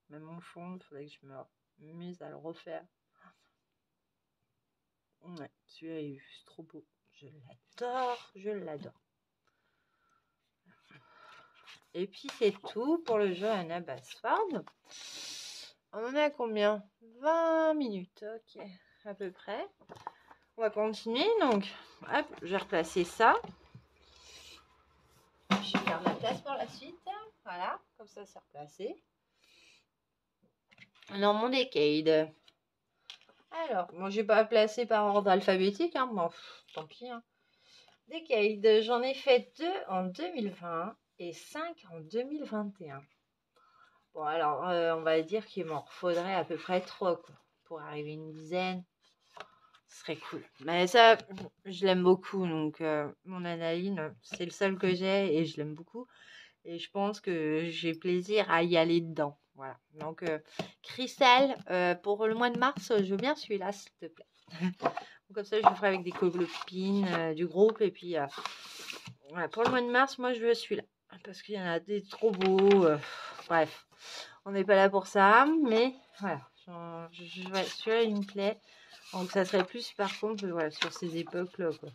Même mon fond, il faudrait que je me mise à le refaire. Ouais, celui-là, il est juste trop beau. Je l'adore. Je l'adore. Et puis c'est tout pour le jeu Anna Basford. On en est à combien? 20 minutes, ok, à peu près. On va continuer, donc hop, je vais replacer ça. Je vais faire de la place pour la suite. Voilà, comme ça c'est replacé. Dans mon Decade. Alors, bon, je vais pas placer par ordre alphabétique, hein, bon, tant pis. Hein. Decade, j'en ai fait 2 en 2020 et 5 en 2021. Bon, alors, on va dire qu'il m'en faudrait à peu près 3, quoi, pour arriver à une dizaine. Ce serait cool. Mais ça, je l'aime beaucoup. Donc, mon analine, c'est le seul que j'ai et je l'aime beaucoup. Et je pense que j'ai plaisir à y aller dedans. Voilà. Donc, Cristal, pour le mois de mars, je veux bien celui-là, s'il te plaît. Comme ça, je le ferai avec des copines du groupe. Et puis, voilà, pour le mois de mars, moi, je veux celui-là. Parce qu'il y en a des trop beaux. Bref, on n'est pas là pour ça. Mais voilà, Ouais, celui-là, il me plaît. Donc, ça serait plus, par contre, voilà, sur ces époques-là, quoi.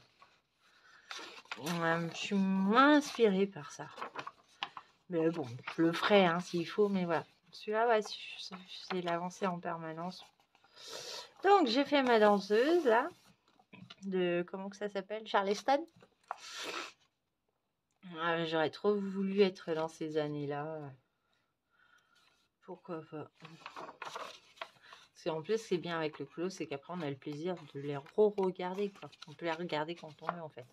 Je suis moins inspirée par ça. Mais bon, je le ferai, hein, s'il faut, mais voilà. Celui-là, ouais, c'est l'avancée en permanence. Donc, j'ai fait ma danseuse, là, de, comment que ça s'appelle, Charleston. J'aurais trop voulu être dans ces années-là. Pourquoi pas. Parce qu'en plus, c'est bien avec le clos, c'est qu'après, on a le plaisir de les re-regarder, quoi. On peut les regarder quand on veut, en fait.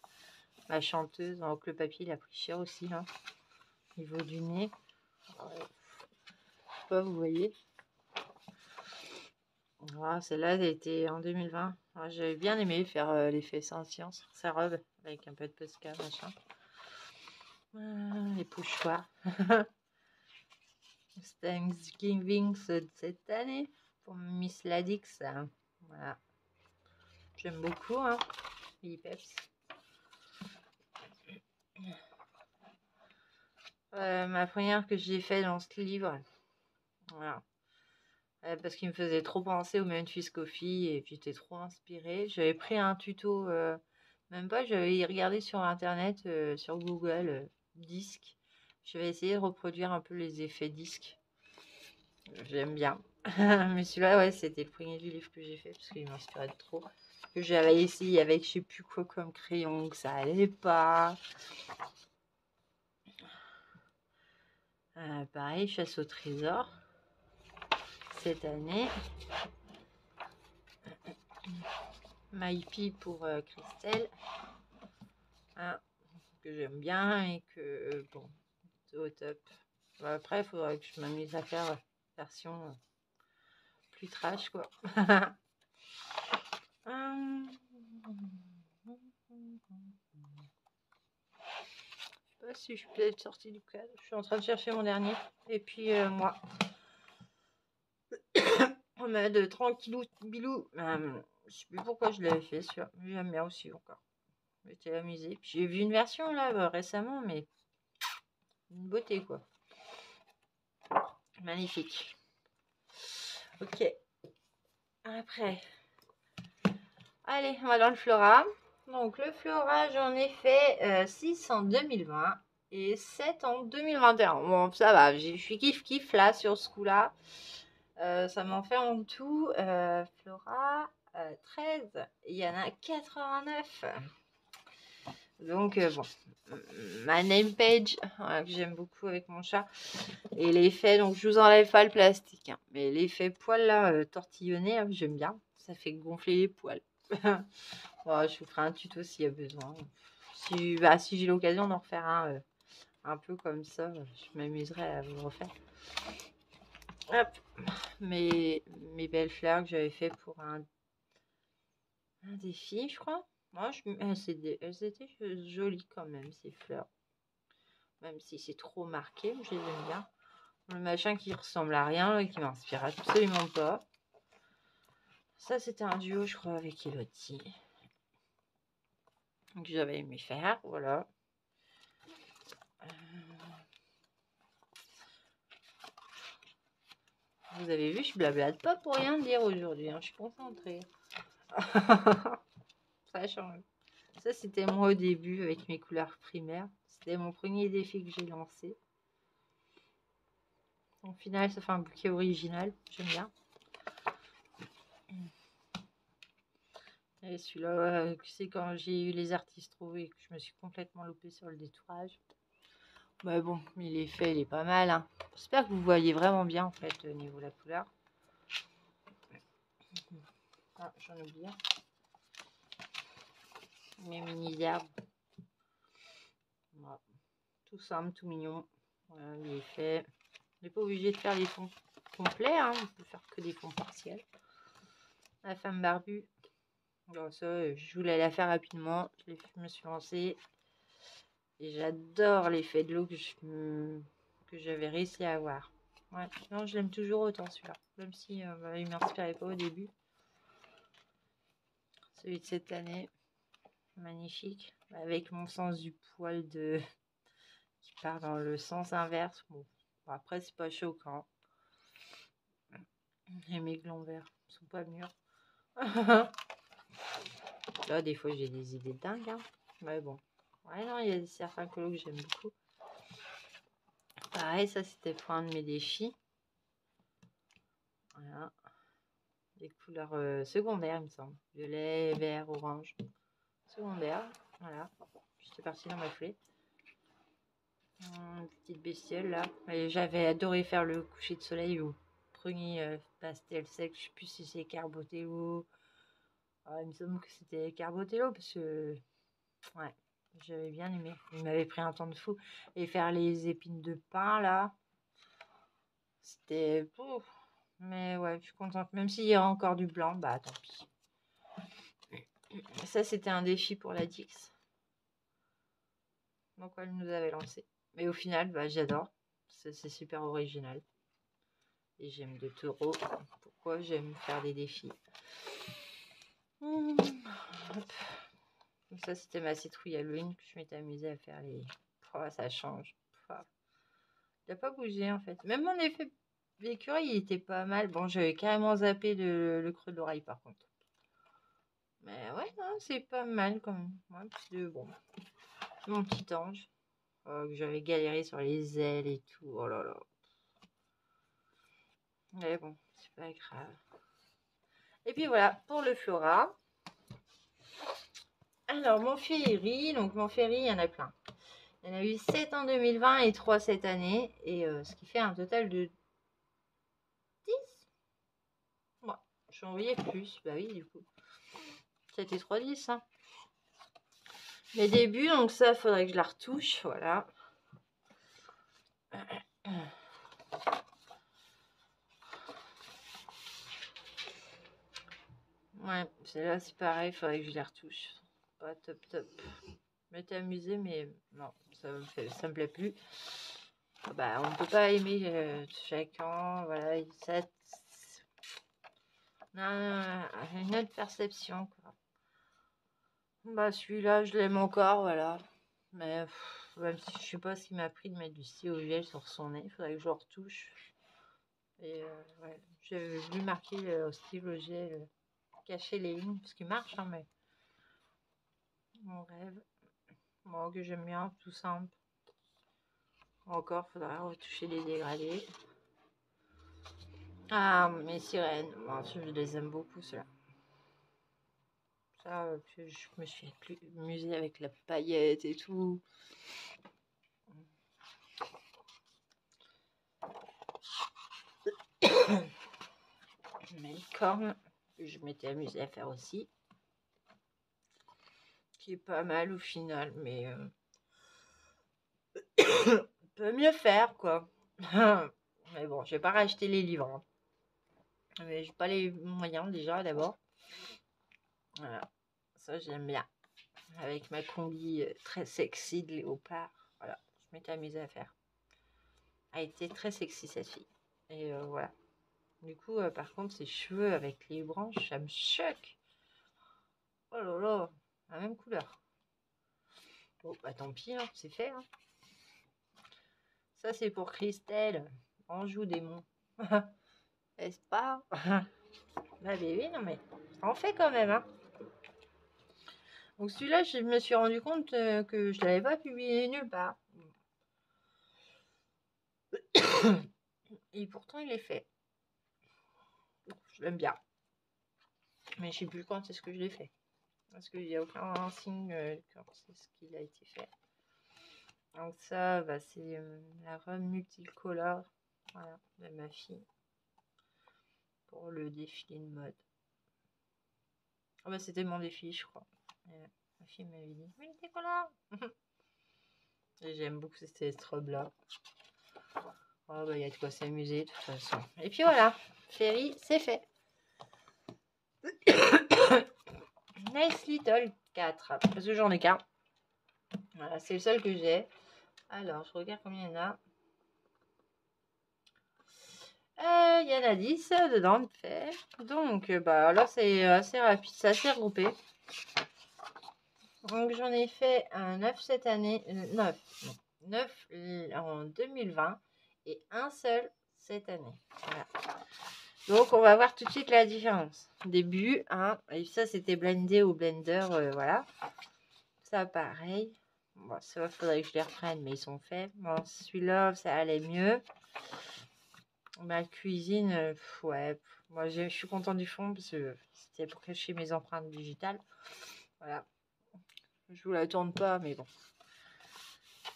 Ma chanteuse, donc le papier, il a pris cher aussi, là. Au niveau du nez. Je sais pas, vous voyez. Voilà, celle-là, elle était en 2020. J'avais bien aimé faire l'effet sensation sur sa robe, avec un peu de Posca, machin. Les pochoirs. Thanksgiving de cette année pour Miss Ladix. Voilà. J'aime beaucoup, hein. Les peps. Ma première que j'ai fait dans ce livre. Voilà. Parce qu'il me faisait trop penser au Memphis Coffee et puis j'étais trop inspirée. J'avais pris un tuto, même pas, j'avais regardé sur internet, sur Google, disque. J'avais essayé de reproduire un peu les effets disque. J'aime bien. Mais celui-là, ouais, c'était le premier du livre que j'ai fait parce qu'il m'inspirait trop. Que j'avais essayé avec je sais plus quoi comme crayon, que ça allait pas. Pareil, chasse au trésor. Cette année. Maïpi pour Christelle. Hein, que j'aime bien et que, bon, c'est au top. Bah, après, il faudrait que je m'amuse à faire version plus trash, quoi. Je sais pas si je suis peut-être sortie du cadre. Je suis en train de chercher mon dernier. Et puis, moi. En mode tranquillou, bilou. Je sais plus pourquoi je l'avais fait, celui-là. J'aime bien aussi encore. J'étais amusée. J'ai vu une version, là, récemment, mais une beauté, quoi. Magnifique. Ok. Après. Allez, on va dans le Flora. Donc, le Flora, j'en ai fait 6 en 2020 et 7 en 2021. Bon, ça va, je suis kiff-kiff là sur ce coup-là. Ça m'en fait en tout, Flora, 13. Il y en a 89. Donc, bon, ma name page, que j'aime beaucoup avec mon chat. Et l'effet, donc je vous enlève pas le plastique. Hein, mais l'effet poil là, tortillonné, hein, j'aime bien. Ça fait gonfler les poils. Bon, je vous ferai un tuto s'il y a besoin. Si j'ai l'occasion d'en refaire un peu comme ça, je m'amuserai à vous le refaire. Hop, mes belles fleurs que j'avais fait pour un défi, je crois. Moi, elles étaient jolies quand même, ces fleurs. Même si c'est trop marqué, je les aime bien. Le machin qui ressemble à rien et qui m'inspire absolument pas. Ça, c'était un duo, je crois, avec Elodie. Que j'avais aimé faire, voilà. Vous avez vu, je blablate pas pour rien dire aujourd'hui, hein, je suis concentrée. Ça change. Ça, c'était moi au début avec mes couleurs primaires. C'était mon premier défi que j'ai lancé. Au final, ça fait un bouquet original, j'aime bien. Et celui-là, c'est quand j'ai eu les artistes trouvés et que je me suis complètement loupée sur le détourage. Mais bon, mais l'effet, il est pas mal. Hein. J'espère que vous voyez vraiment bien, en fait, au niveau de la couleur. Ah, j'en oublie un. Mes mini-herbes. Voilà. Tout simple, tout mignon. Voilà, l'effet. On n'est pas obligé de faire les fonds complets, hein. On peut faire que des fonds partiels. La femme barbue. Alors ça, je voulais la faire rapidement. Je me suis lancée. Et j'adore l'effet de l'eau que j'avais réussi à avoir. Ouais, non, je l'aime toujours autant celui-là. Même si il ne m'inspirait pas au début. Celui de cette année. Magnifique. Avec mon sens du poil qui part dans le sens inverse. Bon, après, c'est pas choquant. Et mes glands verts sont pas mûrs. Là, des fois, j'ai des idées dingues. Hein. Mais bon. Ouais, non, il y a certains colos que j'aime beaucoup. Pareil, ça, c'était pour un de mes défis. Voilà. Des couleurs secondaires, il me semble. Violet, vert, orange. Secondaire. Voilà. J'étais partie dans ma foulée. Une petite bestiole, là. J'avais adoré faire le coucher de soleil au premier pastel sec. Je sais plus si c'est Carbotello. Ah, il me semble que c'était Carbotello parce que... Ouais, j'avais bien aimé. Il m'avait pris un temps de fou. Et faire les épines de pin, là, c'était... Ouf. Mais ouais, je suis contente. Même s'il y a encore du blanc, bah tant pis. Ça, c'était un défi pour la Dix. Donc, elle nous avait lancé. Mais au final, bah, j'adore. C'est super original. Et j'aime de taureau. Pourquoi j'aime faire des défis. Hop. Donc ça, c'était ma citrouille Halloween que je m'étais amusée à faire les... Oh, ça change. Oh. Il n'a pas bougé, en fait. Même mon effet d'écureuil, il était pas mal. Bon, j'avais carrément zappé le creux de l'oreille, par contre. Mais ouais, non, c'est pas mal, quand même. Ouais, parce que, bon, mon petit ange. Que j'avais galéré sur les ailes et tout. Oh là là. Mais bon, c'est pas grave. Et puis voilà, pour le Flora. Alors, mon féerie. Donc, mon féerie, il y en a plein. Il y en a eu 7 en 2020 et 3 cette année. Et ce qui fait un total de 10. Ouais, je vais envoyer plus. Bah oui, du coup. C'était 3 10. Hein. Les débuts, donc ça, il faudrait que je la retouche. Voilà. Ouais, celle-là, c'est pareil, il faudrait que je les retouche. Pas top top. Je m'étais amusée, mais non, ça me plaît plus. Bah, on ne peut pas aimer chacun, voilà, ça, une autre perception, quoi. Bah, celui-là, je l'aime encore, voilà. Mais même si je sais pas ce qui m'a pris de mettre du stylo gel sur son nez, il faudrait que je le retouche. Et ouais, j'ai vu marquer au stylo gel cacher les lignes, parce qu'il marche, hein, mais mon rêve, moi que j'aime bien, tout simple. Encore, faudra retoucher les dégradés. Ah, mes sirènes, bon, je les aime beaucoup, ceux-là. Ça, je me suis amusée avec la paillette et tout. Mais le corne, je m'étais amusée à faire aussi. Qui est pas mal au final, mais on peut mieux faire, quoi. Mais bon, je vais pas racheter les livres. Hein. Mais j'ai pas les moyens déjà, d'abord. Voilà. Ça, j'aime bien. Avec ma combi très sexy de léopard. Voilà, je m'étais amusée à faire. Elle était très sexy, cette fille. Et voilà. Du coup, par contre, ses cheveux avec les branches, ça me choque. Oh là là, la même couleur. Bon, bah tant pis, hein, c'est fait. Hein. Ça, c'est pour Christelle. Anjou démon. N'est-ce pas? Bah oui, non mais on fait quand même. Hein. Donc celui-là, je me suis rendu compte que je ne l'avais pas publié nulle part. Et pourtant, il est fait. Je l'aime bien. Mais je sais plus quand est-ce que je l'ai fait. Parce qu'il n'y a aucun signe quand c'est ce qu'il a été fait. Donc ça, bah, c'est la robe multicolore voilà, de ma fille. Pour le défilé de mode. Ah bah c'était mon défi, je crois. Ma fille m'avait dit multicolore. Et j'aime beaucoup cette robe-là. Oh bah il y a de quoi s'amuser de toute façon. Et puis voilà, Ferry, c'est fait. Nice Little 4. Parce que j'en ai qu'un. Voilà, c'est le seul que j'ai. Alors, je regarde combien il y en a. Il y en a 10 dedans de fait. Donc, bah là, c'est assez rapide, c'est assez regroupé. Donc, j'en ai fait un 9 cette année. 9 en 2020 et un seul cette année. Voilà. Donc, on va voir tout de suite la différence. Début, hein, et ça, c'était blendé au blender, voilà. Ça, pareil. Bon, ça, il faudrait que je les reprenne, mais ils sont faits. Bon, celui-là, ça allait mieux. Ma cuisine, ouais, moi, je suis contente du fond parce que c'était pour cacher mes empreintes digitales. Voilà. Je vous la tourne pas, mais bon.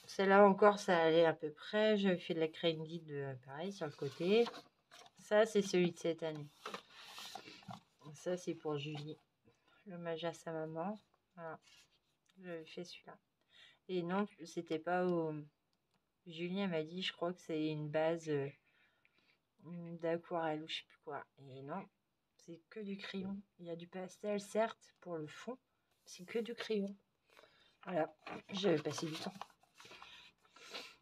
Celle-là encore, ça allait à peu près. J'avais fait de la candide, pareil, sur le côté. Ça, c'est celui de cette année. Ça, c'est pour Julie. L'hommage à sa maman. Voilà. J'avais fait celui-là. Et non, c'était pas au... Julie, elle m'a dit, je crois que c'est une base d'aquarelle ou je sais plus quoi. Et non, c'est que du crayon. Il y a du pastel, certes, pour le fond. C'est que du crayon. Voilà. J'avais passé du temps.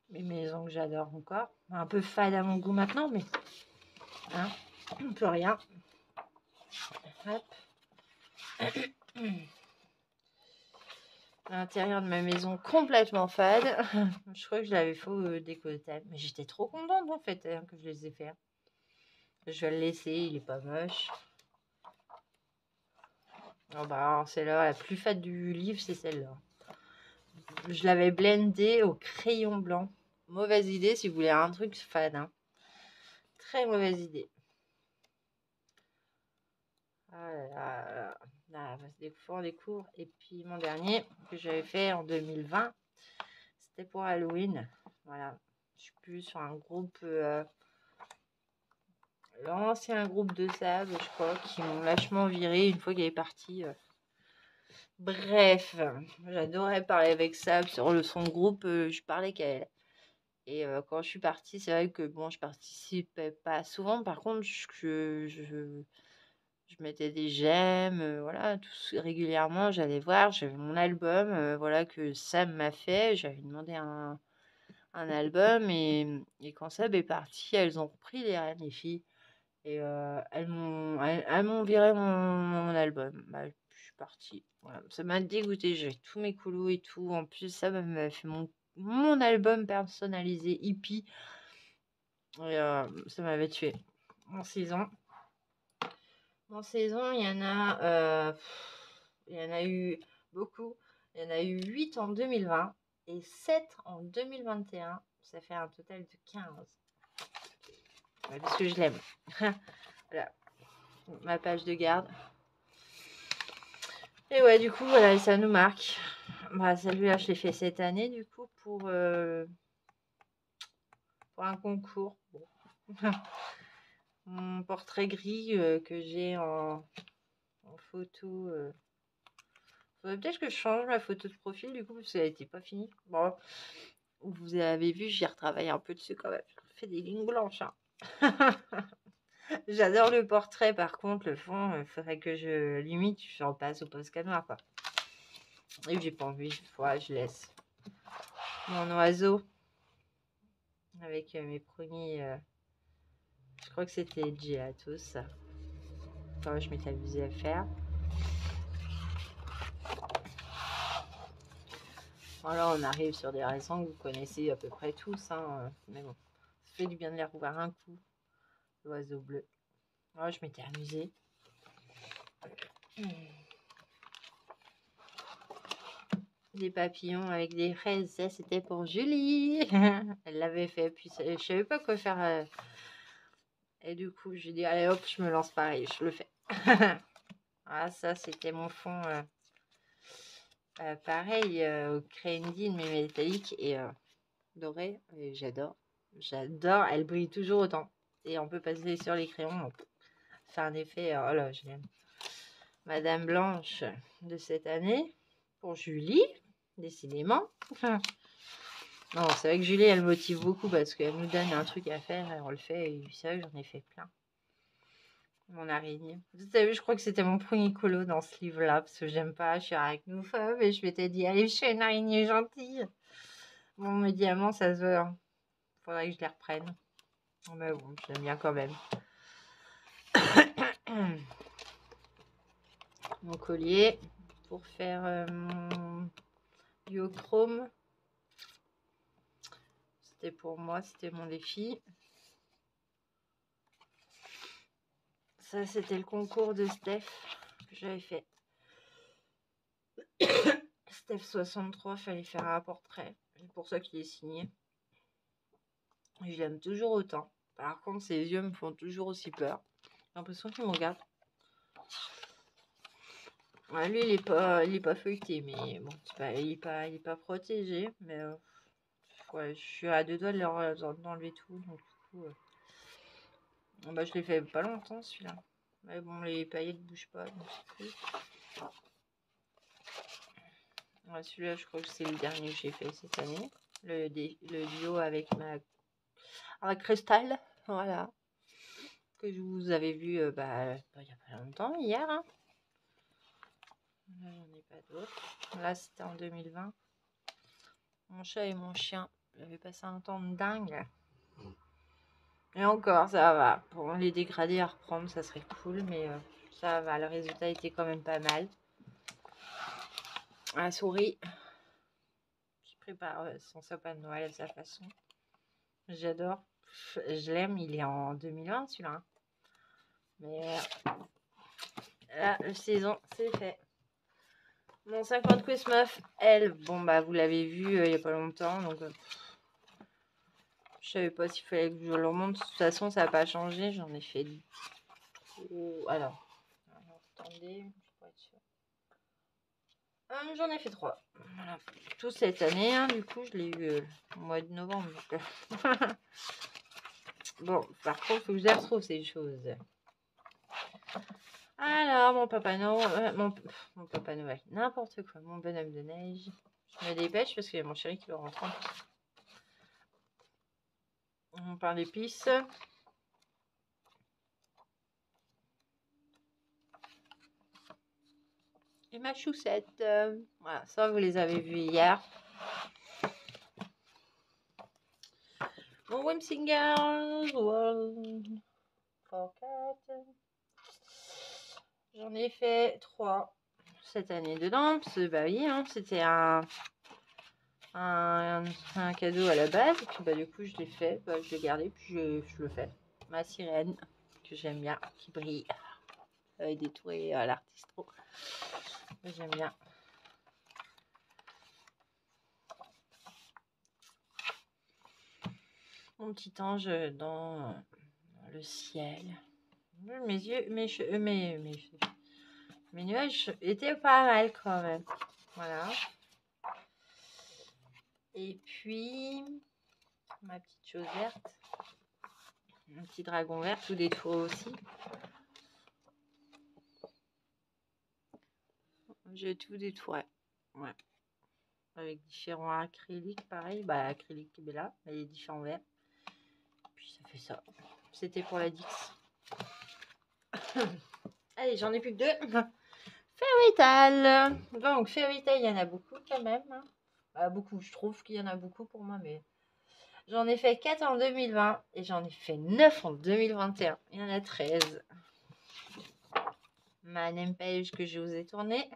Mes maisons que j'adore encore. Un peu fade à mon goût maintenant, mais... Hein, on peut rien. Hop. L'intérieur de ma maison complètement fade. Je crois que je l'avais fait au décollage. Mais j'étais trop contente en fait hein, que je les ai fait. Je vais le laisser, il est pas moche. Oh bah c'est là la plus fade du livre, c'est celle-là. Je l'avais blendé au crayon blanc. Mauvaise idée si vous voulez un truc fade. Hein. Très mauvaise idée. Ah là là. Là, on découvre. Et puis mon dernier que j'avais fait en 2020, c'était pour Halloween. Voilà. Je suis plus sur un groupe, l'ancien groupe de sable, je crois, qui m'ont lâchement viré une fois qu'elle est partie. Bref, j'adorais parler avec Sab sur son groupe, je parlais qu'à elle. Et quand je suis partie, c'est vrai que bon, je participais pas souvent. Par contre, je mettais des j'aime, voilà, régulièrement, j'allais voir. J'avais mon album, voilà, que Sam m'a fait. J'avais demandé un album et quand Sab est parti, elles ont repris les rênes, les filles. Et elles m'ont viré mon album. Bah, je suis partie. Voilà. Ça m'a dégoûté. J'ai tous mes colos et tout. En plus, ça m'a fait mon album personnalisé hippie. Et ça m'avait tué. En saison. En saison, il y en a eu beaucoup. Il y en a eu 8 en 2020 et 7 en 2021. Ça fait un total de 15. Ouais, parce que je l'aime. Voilà. Ma page de garde. Et ouais, du coup, voilà, ça nous marque. Bah, celui-là, je l'ai fait cette année, du coup, pour un concours. Bon. Mon portrait gris que j'ai en photo. Faudrait peut-être que je change ma photo de profil, du coup, parce qu'elle n'était pas finie. Bon, vous avez vu, j'y retravaille un peu dessus quand même. Je fais des lignes blanches. Hein. J'adore le portrait, par contre, le fond, il faudrait que je limite, je repasse au Posca noir, quoi. Et j'ai pas envie, je laisse. Mon oiseau, avec mes premiers... je crois que c'était Gelatos. Enfin, je m'étais amusée à faire. Voilà, on arrive sur des raisins que vous connaissez à peu près tous. Hein, mais bon, ça fait du bien de les revoir un coup. L'oiseau bleu. Oh, je m'étais amusée. Des papillons avec des fraises, ça c'était pour Julie. Elle l'avait fait, puis je savais pas quoi faire. Et du coup, j'ai dit, allez hop, je me lance pareil, je le fais. Ah, ça c'était mon fond. Pareil, au crayon mais métallique et doré. Et j'adore. J'adore. Elle brille toujours autant. Et on peut passer sur les crayons. C'est un effet. Oh là, je l'aime. Madame Blanche de cette année. Pour Julie, décidément. Non, c'est vrai que Julie, elle motive beaucoup parce qu'elle nous donne un truc à faire et on le fait. Et c'est vrai que j'en ai fait plein. Mon araignée. Vous avez vu, je crois que c'était mon premier colo dans ce livre-là parce que j'aime pas, je suis arachnophobe et je m'étais dit, allez, je suis une araignée gentille. Bon, mes diamants, ça se veut. Faudrait que je les reprenne. Mais bon, j'aime bien quand même. Mon collier pour faire mon biochrome. C'était pour moi, c'était mon défi. Ça, c'était le concours de Steph que j'avais fait. Steph 63, fallait faire un portrait. C'est pour ça qu'il est signé. Je l'aime toujours autant. Par contre, ses yeux me font toujours aussi peur. J'ai l'impression qu'il me regarde. Ouais, lui, il est pas feuilleté, mais bon, il est pas protégé. Mais ouais, je suis à deux doigts d'enlever tout. Donc, du coup, bah, je l'ai fait pas longtemps, celui-là. Mais bon, les paillettes bougent pas, donc c'est cool. Ouais, celui-là, je crois que c'est le dernier que j'ai fait cette année. Le duo avec Cristal, voilà. Que je vous avais vu il y a pas longtemps, hier. Hein. Là, j'en ai pas d'autres. Là, c'était en 2020. Mon chat et mon chien, j'avais passé un temps de dingue. Et encore, ça va. Pour les dégradés à reprendre, ça serait cool, mais ça va. Le résultat était quand même pas mal. La souris qui prépare son sapin de Noël à sa façon. J'adore. Je l'aime, il est en 2020 celui-là. Hein. Mais la saison, c'est fait. Mon 50 Christmas, elle, bon bah vous l'avez vu il y a pas longtemps, donc je savais pas s'il fallait que je le remonte. De toute façon, ça n'a pas changé. J'en ai fait trop. Alors attendez, je pourrais être sûre. J'en ai fait 3. Voilà. Tout cette année, hein, du coup, je l'ai eu au mois de novembre. Donc, bon, par contre, il faut que je les retrouve ces choses. Alors, mon Papa Noël, mon Papa Noël, n'importe quoi, mon bonhomme de neige. Je me dépêche parce qu'il y a mon chéri qui le rentre en plus. Mon pain d'épices. Et ma choussette. Voilà, ça, vous les avez vus hier. Mon Wimsingers World Forecast. J'en ai fait 3 cette année dedans. Parce que, bah oui, hein, c'était un cadeau à la base. Et puis, bah, du coup, je l'ai fait. Bah, je l'ai gardé. Puis, je le fais. Ma sirène, que j'aime bien, qui brille. Avec des tourées à l'artistro. J'aime bien. Mon petit ange dans le ciel. Mes yeux, mes nuages étaient pas mal quand même. Voilà. Et puis, ma petite chose verte. Un petit dragon vert, tout détouré aussi. J'ai tout détouré. Ouais. Avec différents acryliques, pareil. Bah, acrylique Bella, mais les différents verts. Puis ça fait ça. C'était pour la Dix. Allez, j'en ai plus que 2. Fairy Tail. Donc, Fairy Tail, il y en a beaucoup quand même. Hein. Bah, beaucoup, je trouve qu'il y en a beaucoup pour moi, mais j'en ai fait 4 en 2020 et j'en ai fait 9 en 2021. Il y en a 13. Ma name page que je vous ai tournée.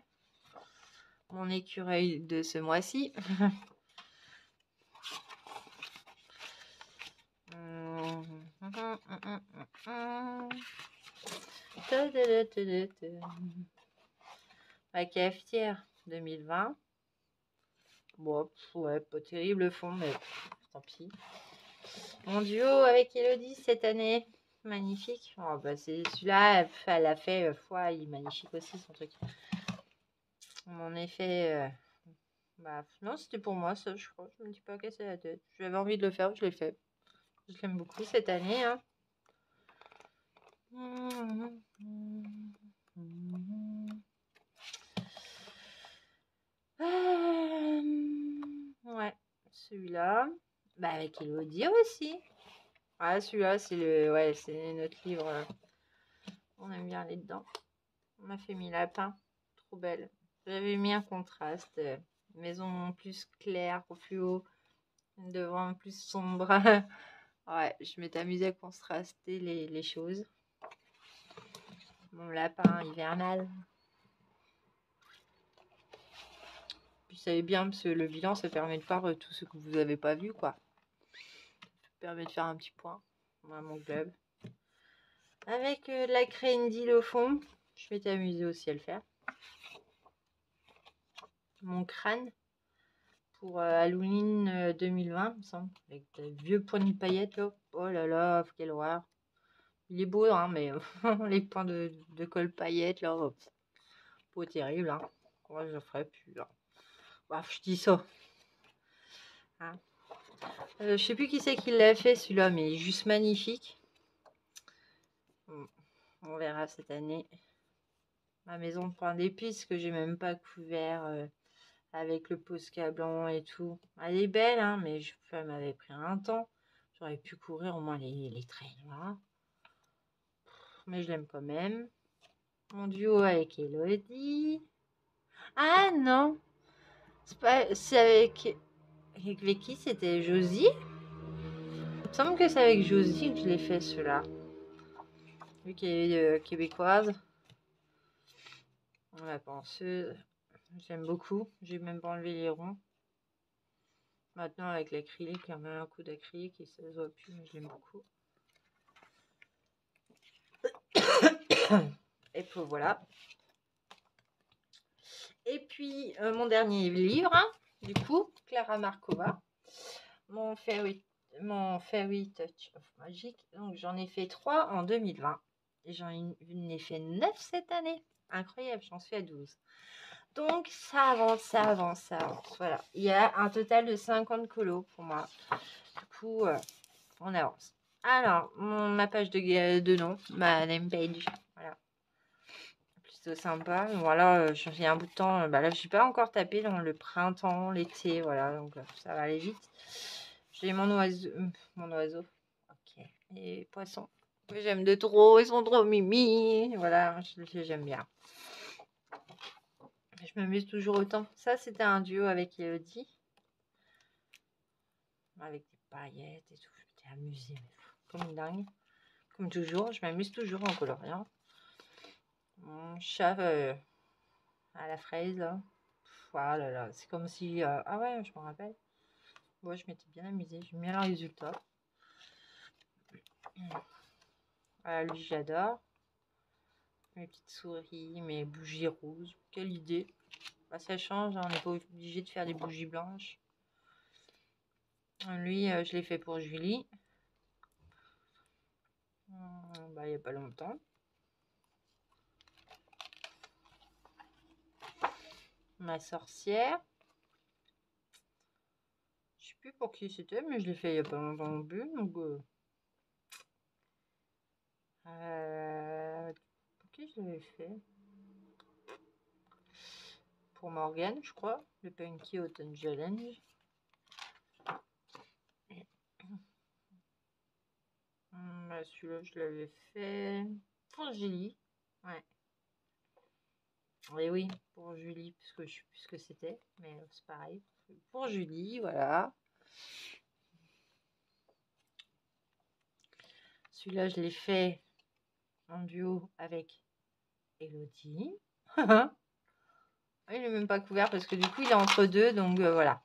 Mon écureuil de ce mois-ci. Ma cafetière 2020. Bon, ouais, pas terrible le fond, mais tant pis. Mon duo avec Elodie cette année, magnifique. Oh, bah, c'est celui-là, elle a fait foi, il est magnifique aussi son truc. Mon effet, bah, non, c'était pour moi ça, je crois. Je me dis pas casser la tête. J'avais envie de le faire, je l'ai fait. Je l'aime beaucoup cette année. Hein. Ouais, celui-là. Bah, avec Elodie aussi. Ah, celui-là, c'est notre livre. On aime bien aller dedans. On a fait mis lapin. Trop belle. J'avais mis un contraste. Maison plus claire, au plus haut. Devant plus sombre. Ouais, je m'étais amusée à contraster les choses. Mon lapin hivernal. Puis ça est bien parce que le bilan, ça permet de voir tout ce que vous n'avez pas vu, quoi. Ça permet de faire un petit point à mon club. Avec de la craie deal au fond. Je m'étais amusée aussi à le faire. Mon crâne pour Halloween 2020, il me semble. Avec des vieux points de paillettes là. Oh là là, quelle horreur. Il est beau, hein, mais les points de colle paillettes là, pas terrible. Hein. Moi, je le ferais plus. Là. Bref, je dis ça. Hein. Je sais plus qui c'est qui l'a fait celui-là, mais il est juste magnifique. On verra cette année. Ma maison de pain d'épices que j'ai même pas couvert avec le Posca blanc et tout. Elle est belle, hein, mais elle m'avait pris un temps. J'aurais pu couvrir au moins les traits là. Mais je l'aime quand même. Mon duo avec Elodie. Ah non, c'est avec qui? C'était Josie. Il me semble que c'est avec Josie que je l'ai fait ceux-là. Vu qu'elle est québécoise. La penseuse. J'aime beaucoup. J'ai même pas enlevé les ronds. Maintenant avec l'acrylique, il y en a un coup d'acrylique et ça se voit plus, mais je l'aime beaucoup. Et puis voilà. Et puis mon dernier livre, hein, du coup, Clara Markova. Mon Fairy Touch of Magic. Donc j'en ai fait 3 en 2020. Et j'en ai fait 9 cette année. Incroyable, j'en suis à 12. Donc ça avance, ça avance, ça avance. Voilà. Il y a un total de 50 colos pour moi. Du coup, on avance. Alors, ma page de nom, ma name page. Voilà. Plutôt sympa. Voilà, j'ai un bout de temps. Bah là, je n'ai pas encore tapé dans le printemps, l'été. Voilà, donc ça va aller vite. J'ai mon oiseau. Ok. Et poissons. J'aime de trop. Ils sont trop mimi. Voilà, j'aime bien. Je m'amuse toujours autant. Ça, c'était un duo avec Elodie. Avec des paillettes et tout. Je m'étais amusée. Comme une dingue. Comme toujours, je m'amuse toujours en coloriant. Mon chat à la fraise, là. Oh là là, c'est comme si... ah ouais, je me rappelle. Moi, je m'étais bien amusée. J'aime bien le résultat. Voilà, lui, j'adore. Mes petites souris, mes bougies roses. Quelle idée. Bah, ça change, hein, on n'est pas obligé de faire des bougies blanches. Lui, je l'ai fait pour Julie. Bah, il n'y a pas longtemps. Ma sorcière. Je sais plus pour qui c'était, mais je l'ai fait il n'y a pas longtemps non plus. Donc, pour qui je l'avais fait? Pour Morgane, je crois. Le Punky Autumn Challenge. Celui-là, je l'avais fait pour Julie. Ouais. Et oui, pour Julie, parce que je sais plus ce que c'était, mais c'est pareil. Pour Julie, voilà. Celui-là, je l'ai fait en duo avec Elodie. Il n'est même pas couvert parce que du coup, il est entre deux, donc voilà.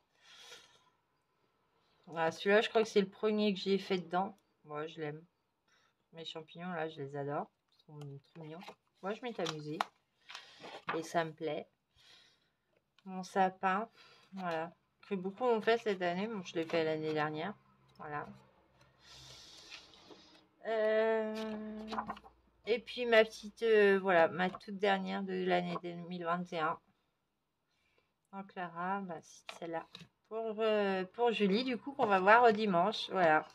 Voilà, celui-là, je crois que c'est le premier que j'ai fait dedans. Moi, je l'aime. Mes champignons, là, je les adore. Ils sont trop mignons. Moi, je m'étais amusée. Et ça me plaît. Mon sapin, voilà. Que beaucoup ont fait cette année. Bon, je l'ai fait l'année dernière. Voilà. Et puis ma petite, voilà, ma toute dernière de l'année 2021. En Clara, bah, c'est celle-là. Pour Julie, du coup, qu'on va voir dimanche. Voilà.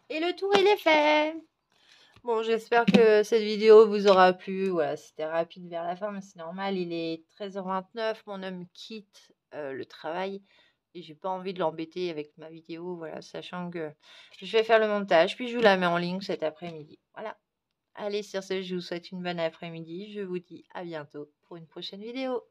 Et le tour, il est fait. Bon, j'espère que cette vidéo vous aura plu. Voilà, c'était rapide vers la fin, mais c'est normal. Il est 13h29. Mon homme quitte le travail. Et j'ai pas envie de l'embêter avec ma vidéo. Voilà, sachant que je vais faire le montage. Puis je vous la mets en ligne cet après-midi. Voilà. Allez, sur ce, je vous souhaite une bonne après-midi. Je vous dis à bientôt pour une prochaine vidéo.